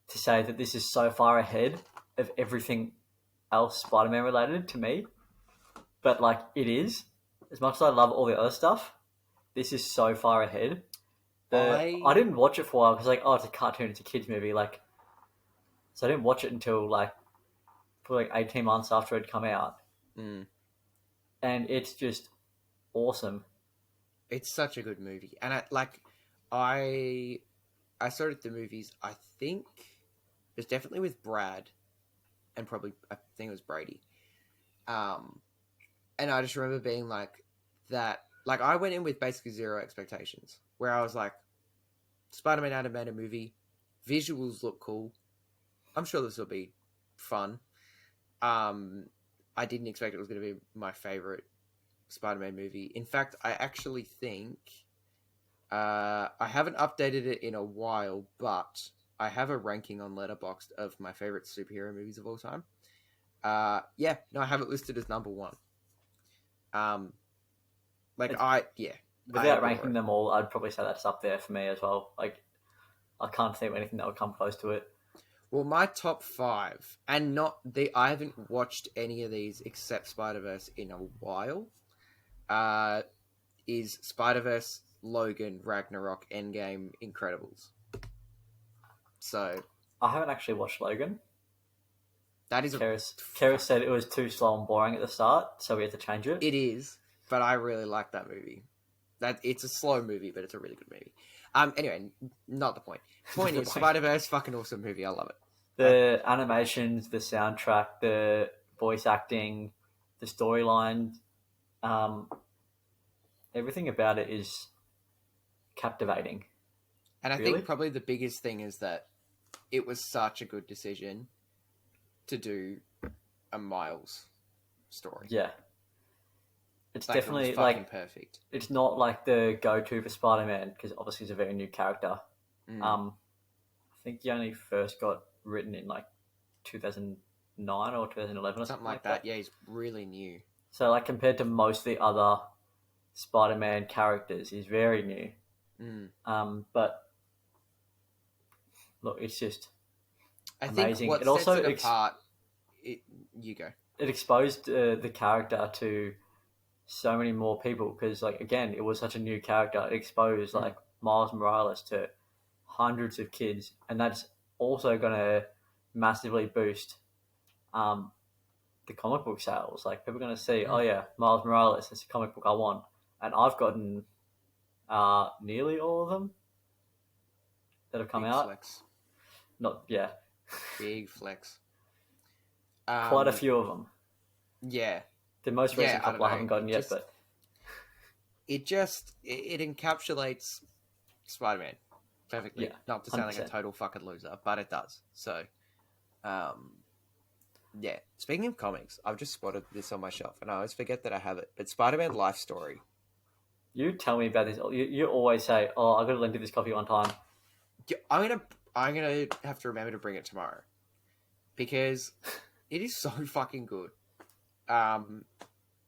to say that this is so far ahead of everything else Spider Man related to me. But like it is. As much as I love all the other stuff, this is so far ahead. I I didn't watch it for a while because like, oh, it's a cartoon, it's a kids movie, like so I didn't watch it until like for like 18 months after it had come out. mm, And it's just awesome. it's such a good movie, and I I started the movies. I think it was definitely with Brad, and probably I think it was Brady. Um, and I just remember being like that. Like I went in with basically zero expectations, where I was like, Spider-Man animated movie, visuals look cool. I'm sure this will be fun. Um, I didn't expect it was going to be my favorite Spider-Man movie. In fact, I actually think I haven't updated it in a while, but I have a ranking on Letterboxd of my favorite superhero movies of all time. Yeah, no, I have it listed as number one. Um, like It's, yeah, I without adore ranking it. them all, I'd probably say that's up there for me as well. Like I can't think of anything that would come close to it. Well, my top five, and not the I haven't watched any of these except Spider Verse in a while. Uh, is Spider Verse, Logan, Ragnarok, Endgame, Incredibles. So I haven't actually watched Logan. that is a Keris said it was too slow and boring at the start, so we had to change it. it is, but I really like that movie. That it's a slow movie, but it's a really good movie. Anyway, not the point. Point The is, point. Spider-Verse, fucking awesome movie. I love it. The animations, the soundtrack, the voice acting, the storyline, um, everything about it is captivating. And I Really? think probably the biggest thing is that it was such a good decision to do a Miles story. Yeah. It's Like, definitely it was fucking like perfect. it's not like the go-to for Spider-Man because obviously he's a very new character. I think he only first got written in like 2009 or 2011 or Something like that. Yeah, he's really new. So like compared to most of the other Spider-Man characters, he's very new. But look, it's just I amazing. think what It also sets it apart. You go. it exposed the character to so many more people because, like, again, it was such a new character. It exposed like Miles Morales to hundreds of kids, and that's also going to massively boost the comic book sales. Like, people are going to see, oh yeah, Miles Morales, it's a comic book I want, and I've gotten nearly all of them that have come Big out. flex. Not yeah, Big flex. quite a few of them. Yeah. The most recent couple I haven't gotten yet, just, but it encapsulates Spider-Man perfectly. Yeah, Not to sound like a 100%. total fucking loser, but it does. So, yeah. Speaking of comics, I've just spotted this on my shelf, and I always forget that I have it. But Spider-Man Life Story. you tell me about this. You always say, "Oh, I got to lend you this copy one time." Yeah, I'm gonna have to remember to bring it tomorrow because it is so fucking good.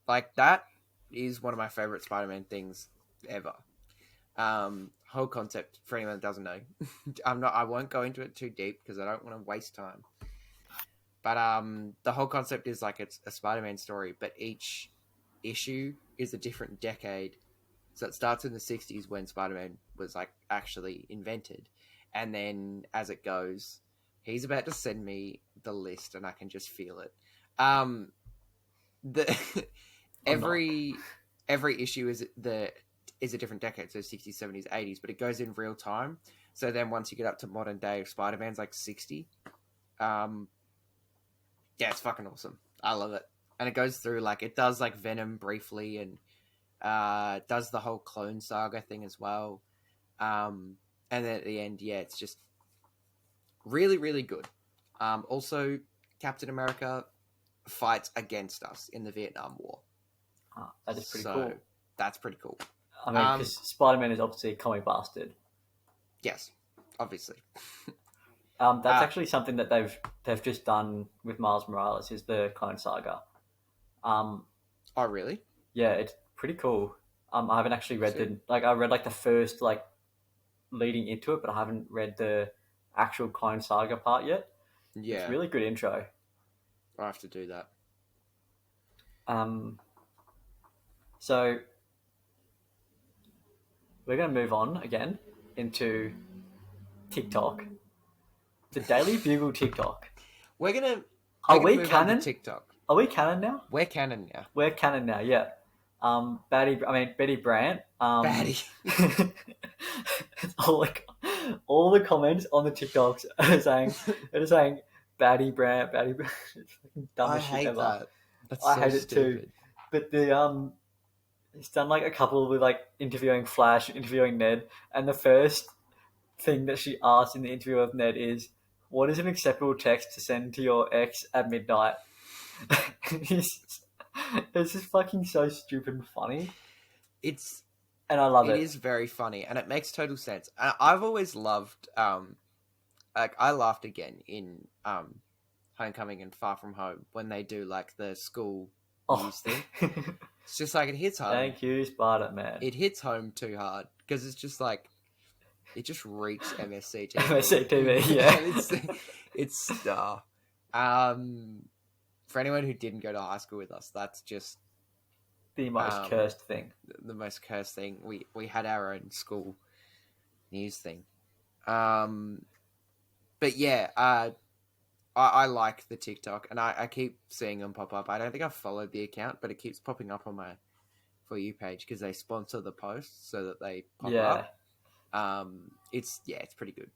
Like that is one of my favorite Spider-Man things ever. Whole concept for anyone that doesn't know, I won't go into it too deep because I don't want to waste time. But the whole concept is like it's a Spider-Man story, but each issue is a different decade. So it starts in the 60s when Spider-Man was like actually invented, and then as it goes, he's about to send me the list, and I can just feel it. The every issue is a different decade, so 60s, 70s, 80s, but it goes in real time. So then once you get up to modern day, Spider-Man's like 60. Yeah, it's fucking awesome. I love it. And it goes through like it does like Venom briefly, and does the whole clone saga thing as well. And then at the end, yeah, it's just really, really good. Also, Captain America fights against us in the Vietnam War. That is pretty cool. That's pretty cool. I mean, because Spider-Man is obviously a comic bastard. Yes, obviously. That's actually something that they've just done with Miles Morales is the Clone Saga. Oh, really? Yeah, it's pretty cool. I haven't actually read I read like the first like leading into it, but I haven't read the actual Clone Saga part yet. Yeah, it's a really good intro. I'll have to do that. So we're going to move on again into TikTok, the Daily Bugle TikTok. We're gonna. Are we canon? TikTok. Are we canon now? We're canon now. We're canon now. Yeah. Betty Brant. Batty. all the comments on the TikToks are saying Batty Brant. It's fucking dumbest shit ever. That. That's I so hate stupid. it too. But the he's done like a couple with like interviewing Flash, interviewing Ned, and the first thing that she asked in the interview of Ned is, "What is an acceptable text to send to your ex at midnight?" It's just fucking so stupid and funny. And I love it. It is very funny, and it makes total sense. I've always loved, like I laughed again in Homecoming and Far From Home when they do like the school news thing. It's just like it hits home. Thank you, Spider-Man. It hits home too hard because it's just like it just reeks MSC TV. MSC TV, yeah. it's for anyone who didn't go to high school with us, that's just the most cursed thing. The most cursed thing. We had our own school news thing. But yeah, I like the TikTok, and I keep seeing them pop up. I don't think I've followed the account, but it keeps popping up on my For You page because they sponsor the posts so that they pop Yeah. up. It's pretty good.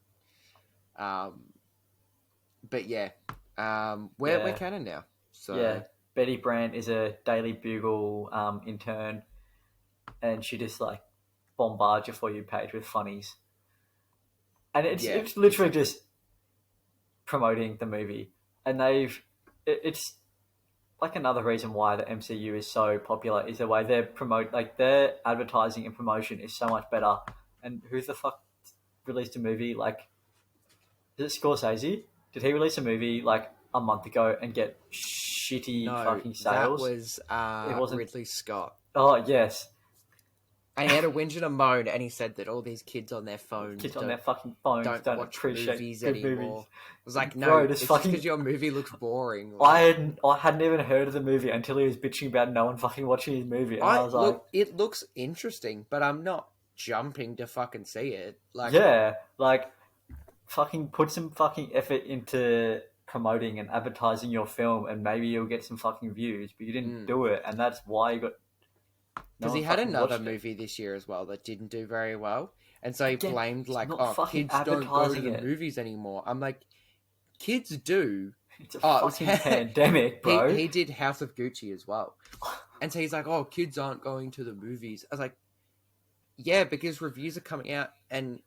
But yeah, we're Yeah. canon now. So Yeah. Betty Brant is a Daily Bugle intern, and she just like bombards your For You page with funnies, and yeah, it's literally exactly. just promoting the movie, and it's like another reason why the MCU is so popular is the way they promote, like their advertising and promotion is so much better. And who's the fuck released a movie like, is it Scorsese? Did he release a movie like a month ago and get shitty No, fucking that sales? was It wasn't. Ridley Scott. Oh yes, And he had a whinge and a moan, and he said that all these kids on their phones kids on their fucking phones don't don't watch appreciate movies good movies. anymore. I was like, Bro, no, this it's just fucking. because your movie looks boring. I hadn't even heard of the movie until he was bitching about no one fucking watching his movie, and I was like, it looks interesting, but I'm not jumping to fucking see it. Like, yeah, like fucking put some fucking effort into promoting and advertising your film, and maybe you'll get some fucking views. But you didn't do it, and that's why you got no because one he had fucking another watched it. movie this year as well that didn't do very well, and so he Again, blamed he's like, not oh, fucking kids don't go to advertising the it. movies anymore. I'm like, kids do. It's a Oh, it was fucking pandemic, bro. he did House of Gucci as well, and so he's like, oh, kids aren't going to the movies. I was like, yeah, because reviews are coming out and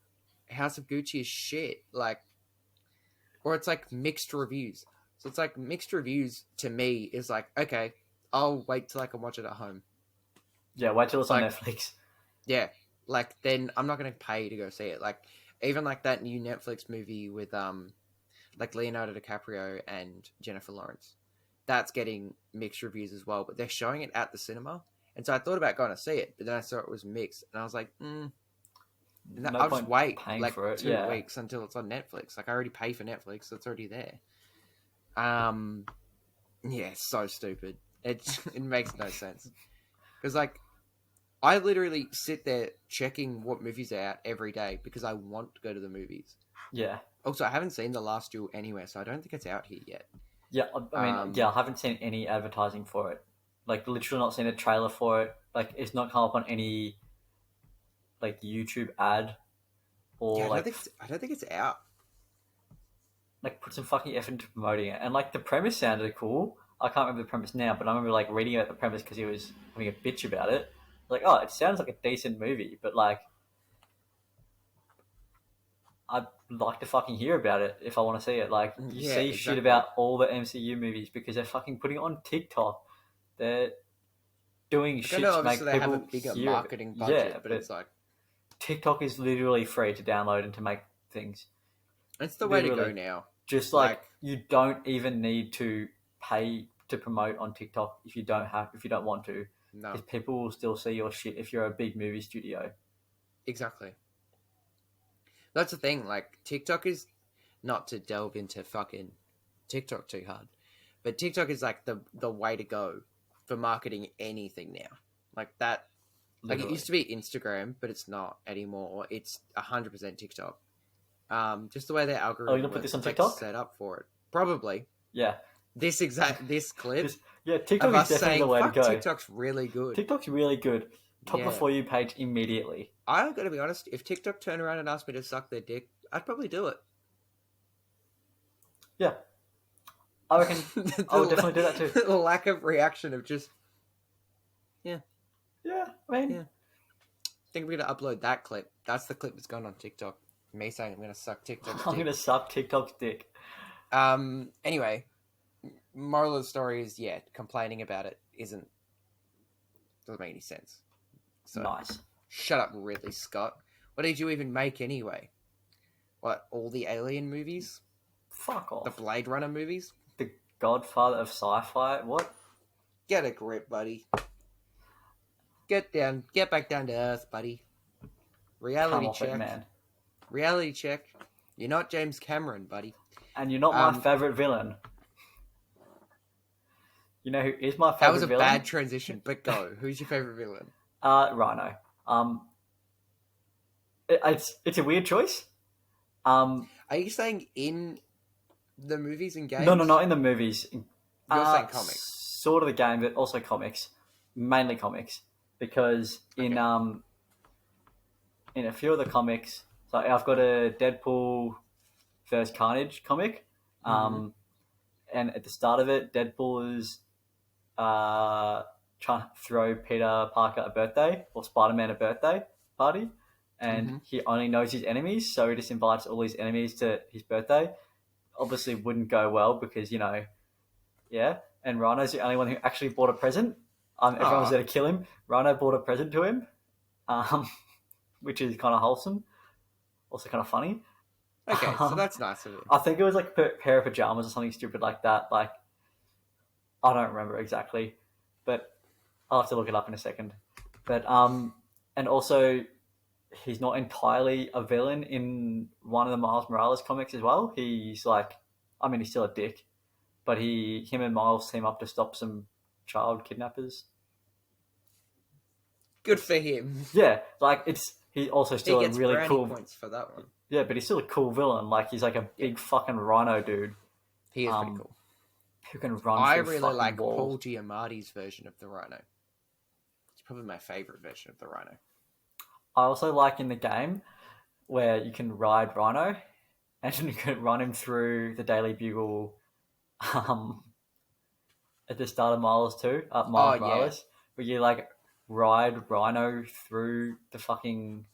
House of Gucci is shit. Like, or it's like mixed reviews. So it's like mixed reviews to me is like, okay, I'll wait till I can watch it at home. Yeah, wait till it's on Like, Netflix. yeah, like then I'm not gonna pay to go see it. Like even like that new Netflix movie with like Leonardo DiCaprio and Jennifer Lawrence. That's getting mixed reviews as well, but they're showing it at the cinema. And so I thought about going to see it, but then I saw it was mixed, and I was like, No I'll just point wait paying like for it. 2 weeks until it's on Netflix. Like I already pay for Netflix, so it's already there. Yeah, so stupid. It makes no sense because like I literally sit there checking what movies are out every day because I want to go to the movies. Yeah. Also, I haven't seen The Last Duel anywhere, so I don't think it's out here yet. Yeah, I mean, I haven't seen any advertising for it. Like, literally not seen a trailer for it. Like, it's not come up on any, like, YouTube ad or, Yeah, like, I don't think it's out. like put some fucking effort into promoting it. And, like, the premise sounded cool. I can't remember the premise now, but I remember, like, reading about the premise because he was having a bitch about it. Like, oh, it sounds like a decent movie, but, like, I'd like to fucking hear about it if I want to see it. Like, you Yeah, see shit exactly. about all the MCU movies because they're fucking putting it on TikTok. They're doing Like, I shit know to obviously make they have people a bigger hear of it. marketing budget, Yeah, but it's like TikTok is literally free to download and to make things. it's the way to go Literally, now. just like you don't even need to pay to promote on TikTok if you don't want to, No, because people will still see your shit if you're a big movie studio. exactly. That's the thing. Like TikTok is not to delve into fucking TikTok too hard, but TikTok is like the way to go for marketing anything now. Like that. Like it Literally. used to be Instagram, but it's not anymore. It's 100% TikTok. Just the way their Oh, you're algorithm gonna put works, this on it's like TikTok? set up for it. Probably Yeah, this clip yeah. of TikTok is us definitely saying the way to "fuck go. TikTok's really good." TikTok's really good. Top of Yeah, the For You page immediately. I gotta be honest. If TikTok turned around and asked me to suck their dick, I'd probably do it. Yeah, I reckon I would definitely do that too. The lack of reaction of just Yeah, I mean, yeah. I think we're gonna upload that clip. That's the clip that's gone on TikTok. Me saying I'm gonna suck TikTok's I'm dick. gonna suck TikTok's dick. Anyway, moral of the story is complaining about it doesn't make any sense. So Nice. shut up, Ridley Scott. What did you even make anyway? What, all the Alien movies? Fuck off. The Blade Runner movies? The Godfather of sci-fi. What? Get a grip, buddy. Get back down to earth, buddy. Come Reality off check. it, man. Reality check. You're not James Cameron, buddy. And you're not my favorite villain. You know who is my favorite That was a villain? bad transition, but go. Who's your favorite villain? Rhino. It's a weird choice. Are you saying in the movies and games? No, not in the movies. You're saying comics. Sort of the game, but also comics. Mainly comics. because Okay. in a few of the comics, so I've got a Deadpool versus Carnage comic, Mm-hmm. um, and at the start of it, Deadpool is uh, trying to throw Peter Parker a birthday or Spider Man a birthday party, and Mm-hmm. he only knows his enemies, so he just invites all his enemies to his birthday. Obviously, wouldn't go well because yeah. And Rhino's the only one who actually bought a present. Everyone was Oh, there to kill him. Rhino bought a present to him, um, which is kind of wholesome, also kind of funny. okay. So that's nice of him. I think it was like a pair of pajamas or something stupid like that. Like I don't remember exactly, but I'll have to look it up in a second. But and also he's not entirely a villain in one of the Miles Morales comics as well. He's like, I mean, he's still a dick, but him and Miles team up to stop some child kidnappers. Good for him. Yeah, like he's also He still a gets really brownie cool. points for that one. Yeah, but he's still a cool villain. Like he's like a Yeah, big fucking rhino dude, he is pretty um, cool. who can run I through really fucking like walls. Paul Giamatti's version of the Rhino. It's probably my favorite version of the Rhino. I also like in the game where you can ride Rhino and you can run him through the Daily Bugle um, at the start of Miles too, up Oh Miles yeah, Morales, where you like ride Rhino through the fucking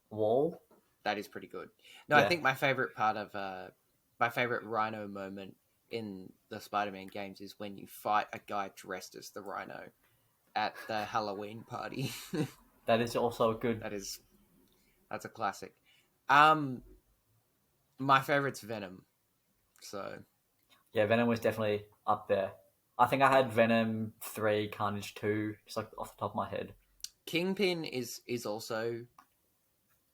wall. that is pretty good. No, I Yeah, think my favorite part of my favorite Rhino moment in the Spider-Man games is when you fight a guy dressed as the Rhino at the Halloween party. that is also a good. that is that's a classic. Um, my favorite's Venom. So Yeah, Venom was definitely up there. I think I had Venom 3, Carnage 2, just like off the top of my head. Kingpin is also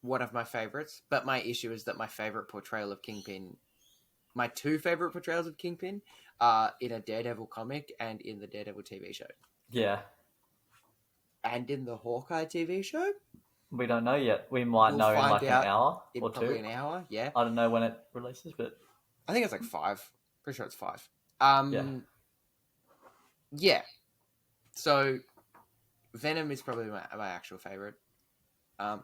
one of my favorites, but my issue is that my favorite portrayal of Kingpin, my two favorite portrayals of Kingpin, are in a Daredevil comic and in the Daredevil TV show, Yeah, and in the Hawkeye TV show. we don't know yet. We might We'll know in find like an out hour in or probably two. an hour. Yeah, I don't know when it releases, but I think it's like five. Pretty sure it's five. yeah. Yeah. So Venom is probably my actual favorite. Um,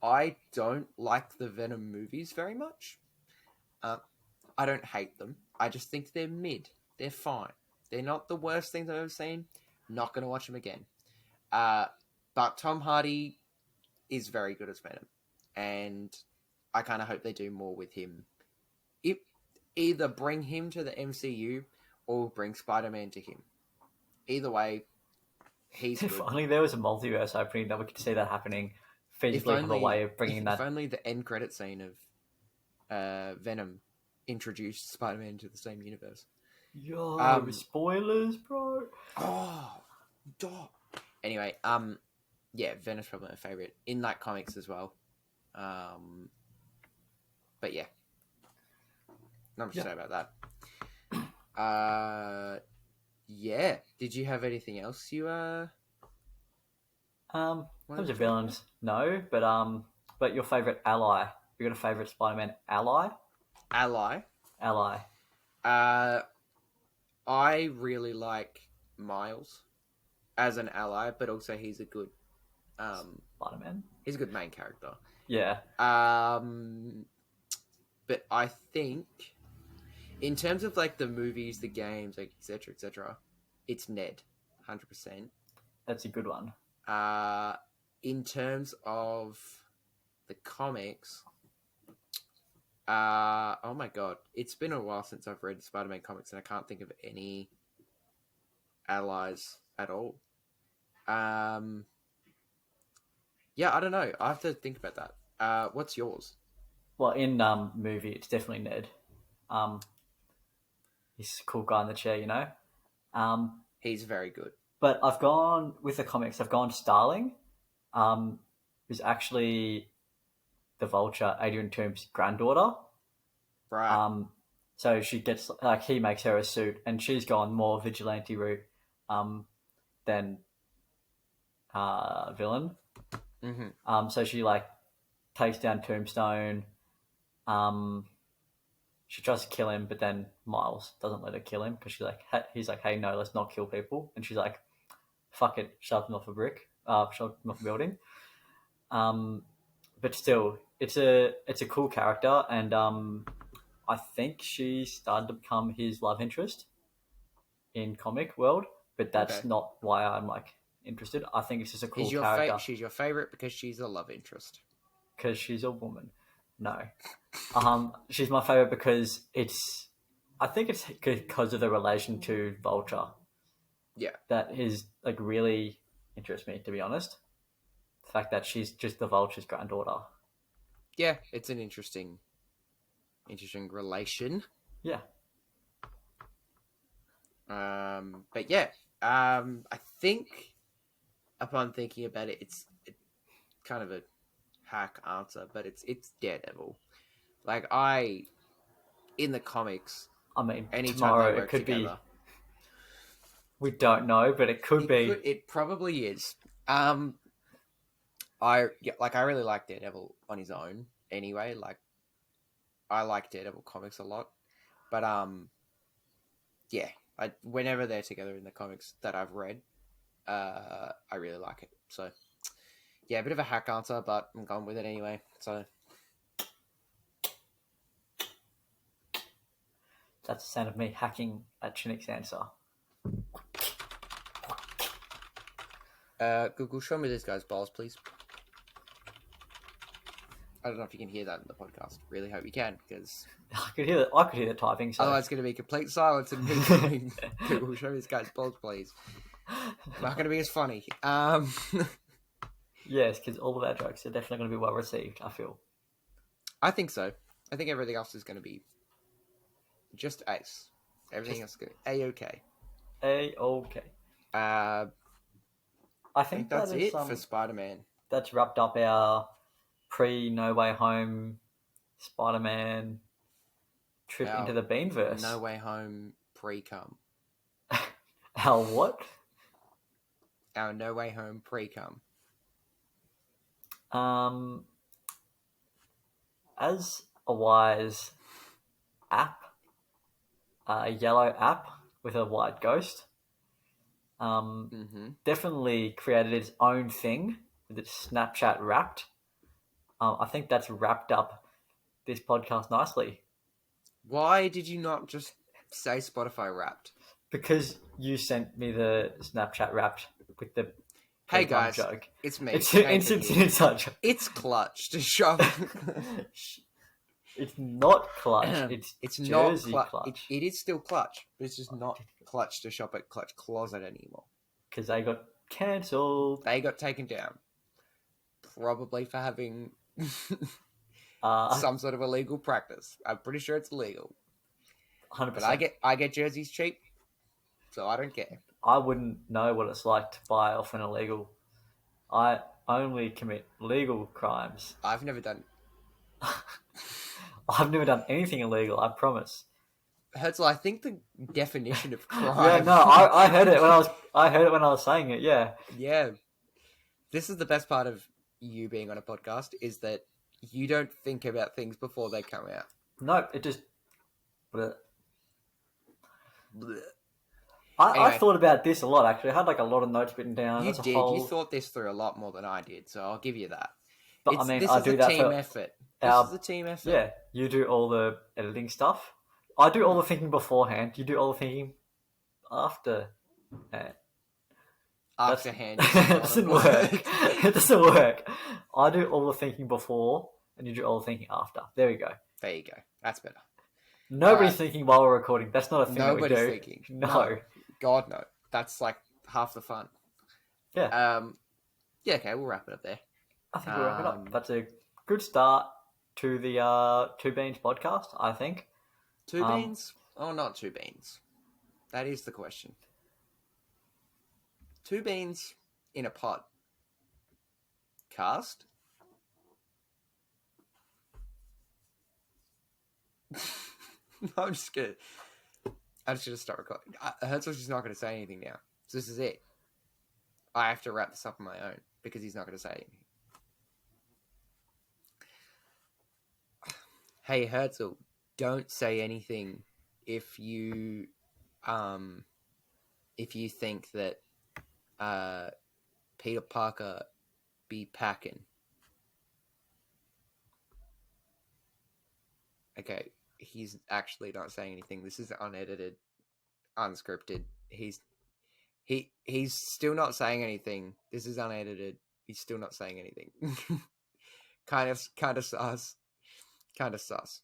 I don't like the Venom movies very much. Uh, I don't hate them. I just think they're mid. They're fine. They're not the worst things I've ever seen. Not going to watch them again. Uh, but Tom Hardy is very good as Venom. And I kind of hope they do more with him. If, either bring him to the MCU or bring Spider-Man to him. Either way, he's If good. only there was a multiverse opening, that we could see that happening If feasibly have a way only, of bringing if that. only the end credit scene of Venom introduced Spider-Man to the same universe. Yo, Um, spoilers, bro. oh, dog. Anyway, yeah, Venom's probably my favorite in that comics as well. But yeah, not much to Yeah. say about that. Yeah. Did you have anything else you In wanted terms to of talk about? villains, no, but your favorite ally. You got a favorite Spider-Man ally? Ally. Ally. Uh, I really like Miles as an ally, but also Spider-Man. he's a good main character. Yeah. But I think in terms of like the movies, the games, like etc., it's Ned, 100%. That's a good one. In terms of the comics, oh my god, it's been a while since I've read Spider-Man comics, and I can't think of any allies at all. Yeah, I don't know. I have to think about that. What's yours? Well, in movie, it's definitely Ned. Um, he's a cool guy in the chair, you know. Um, He's very good. but I've gone with the comics. I've gone Starling, um, who's actually the Vulture, Adrian Toome's granddaughter. Right. Um, so she gets like he makes her a suit, and she's gone more vigilante route um, than villain. Mm-hmm. So she like takes down Tombstone. Um, she tries to kill him, but then Miles doesn't let her kill him because he's like, hey, no, let's not kill people, and she's like, fuck it, shoves him off a brick. building. But still, it's a cool character, and I think she started to become his love interest in comic world. But that's Okay. not why I'm like interested. I think it's just a cool character She's your favorite because she's a love interest. because she's a woman. No, she's my favorite because it's. I think it's because of the relation to Vulture Yeah. that is like really interests me. To be honest, the fact that she's just the Vulture's granddaughter. Yeah, it's an interesting relation. Yeah, But yeah, I think upon thinking about it, it's kind of a hack answer, but it's Daredevil. Like in the comics, I mean anytime they tomorrow it work could together, be. We don't know, but it could be. it probably is. I really like Daredevil on his own. Anyway, like I like Daredevil comics a lot, but yeah, whenever they're together in the comics that I've read, I really like it. So yeah, a bit of a hack answer, but I'm going with it anyway. So That's the sound of me hacking at Chinook's answer. Google, show me this guy's balls, please. I don't know if you can hear that in the podcast. Really hope you can, because I could hear the typing. So. otherwise it's going to be complete silence and me going, Google, show me this guy's balls, please. Not going to be as funny. Yes, because all of our jokes are definitely going to be well received. I feel. I think so. I think everything else is going to be just ace. Everything else is going to be A-okay. A-okay. I think that's that is, it for Spider-Man. That's wrapped up our pre-No Way Home Spider-Man trip into the Beanverse. No Way Home pre-cum. Our what? Our No Way Home pre-cum. As a wise app, a yellow app with a white ghost, definitely created its own thing with its Snapchat Wrapped. I think that's wrapped up this podcast nicely. Why did you not just say Spotify Wrapped? Because you sent me the Snapchat Wrapped with the hey guys joke. It's me. It's inside joke. It's clutch to shove. It's not clutch. It's Jersey not clutch. It is still clutch, but it's just not clutch to shop at Clutch Closet anymore. Because they got cancelled. They got taken down. Probably for having some sort of illegal practice. I'm pretty sure it's illegal. 100%. But I get jerseys cheap, so I don't care. I wouldn't know what it's like to buy off an illegal. I only commit legal crimes. I've never done anything illegal, I promise. Herzl, I think the definition of crime. Yeah, no, I heard it when I was saying it. Yeah, yeah. This is the best part of you being on a podcast is that you don't think about things before they come out. No, it just. Blech. I thought about this a lot. Actually, I had like a lot of notes written down. You did. You thought this through a lot more than I did, so I'll give you that. But I mean, I do that for effort. This is a team effort. Yeah, you do all the editing stuff. I do all the thinking beforehand. You do all the thinking after. Afterhand. It doesn't work. It doesn't work. I do all the thinking before, and you do all the thinking after. There we go. There you go. That's better. Nobody's thinking while we're recording. That's not a thing that we do. Nobody's thinking. No. God, no. That's like half the fun. Yeah. Yeah, okay, we'll wrap it up there. I think we'll wrap it up. That's a good start to the Two Beans podcast, I think. Two beans? Oh, not two beans. That is the question. Two beans in a pot. Cast? No, I'm just gonna start recording. Herzl's just not gonna say anything now. So this is it. I have to wrap this up on my own because he's not gonna say anything. Hey Herzl, don't say anything if you think that Peter Parker be packing. Okay, he's actually not saying anything. This is unedited, unscripted. He's still not saying anything. This is unedited. He's still not saying anything. Kind of sus. Kind of sus.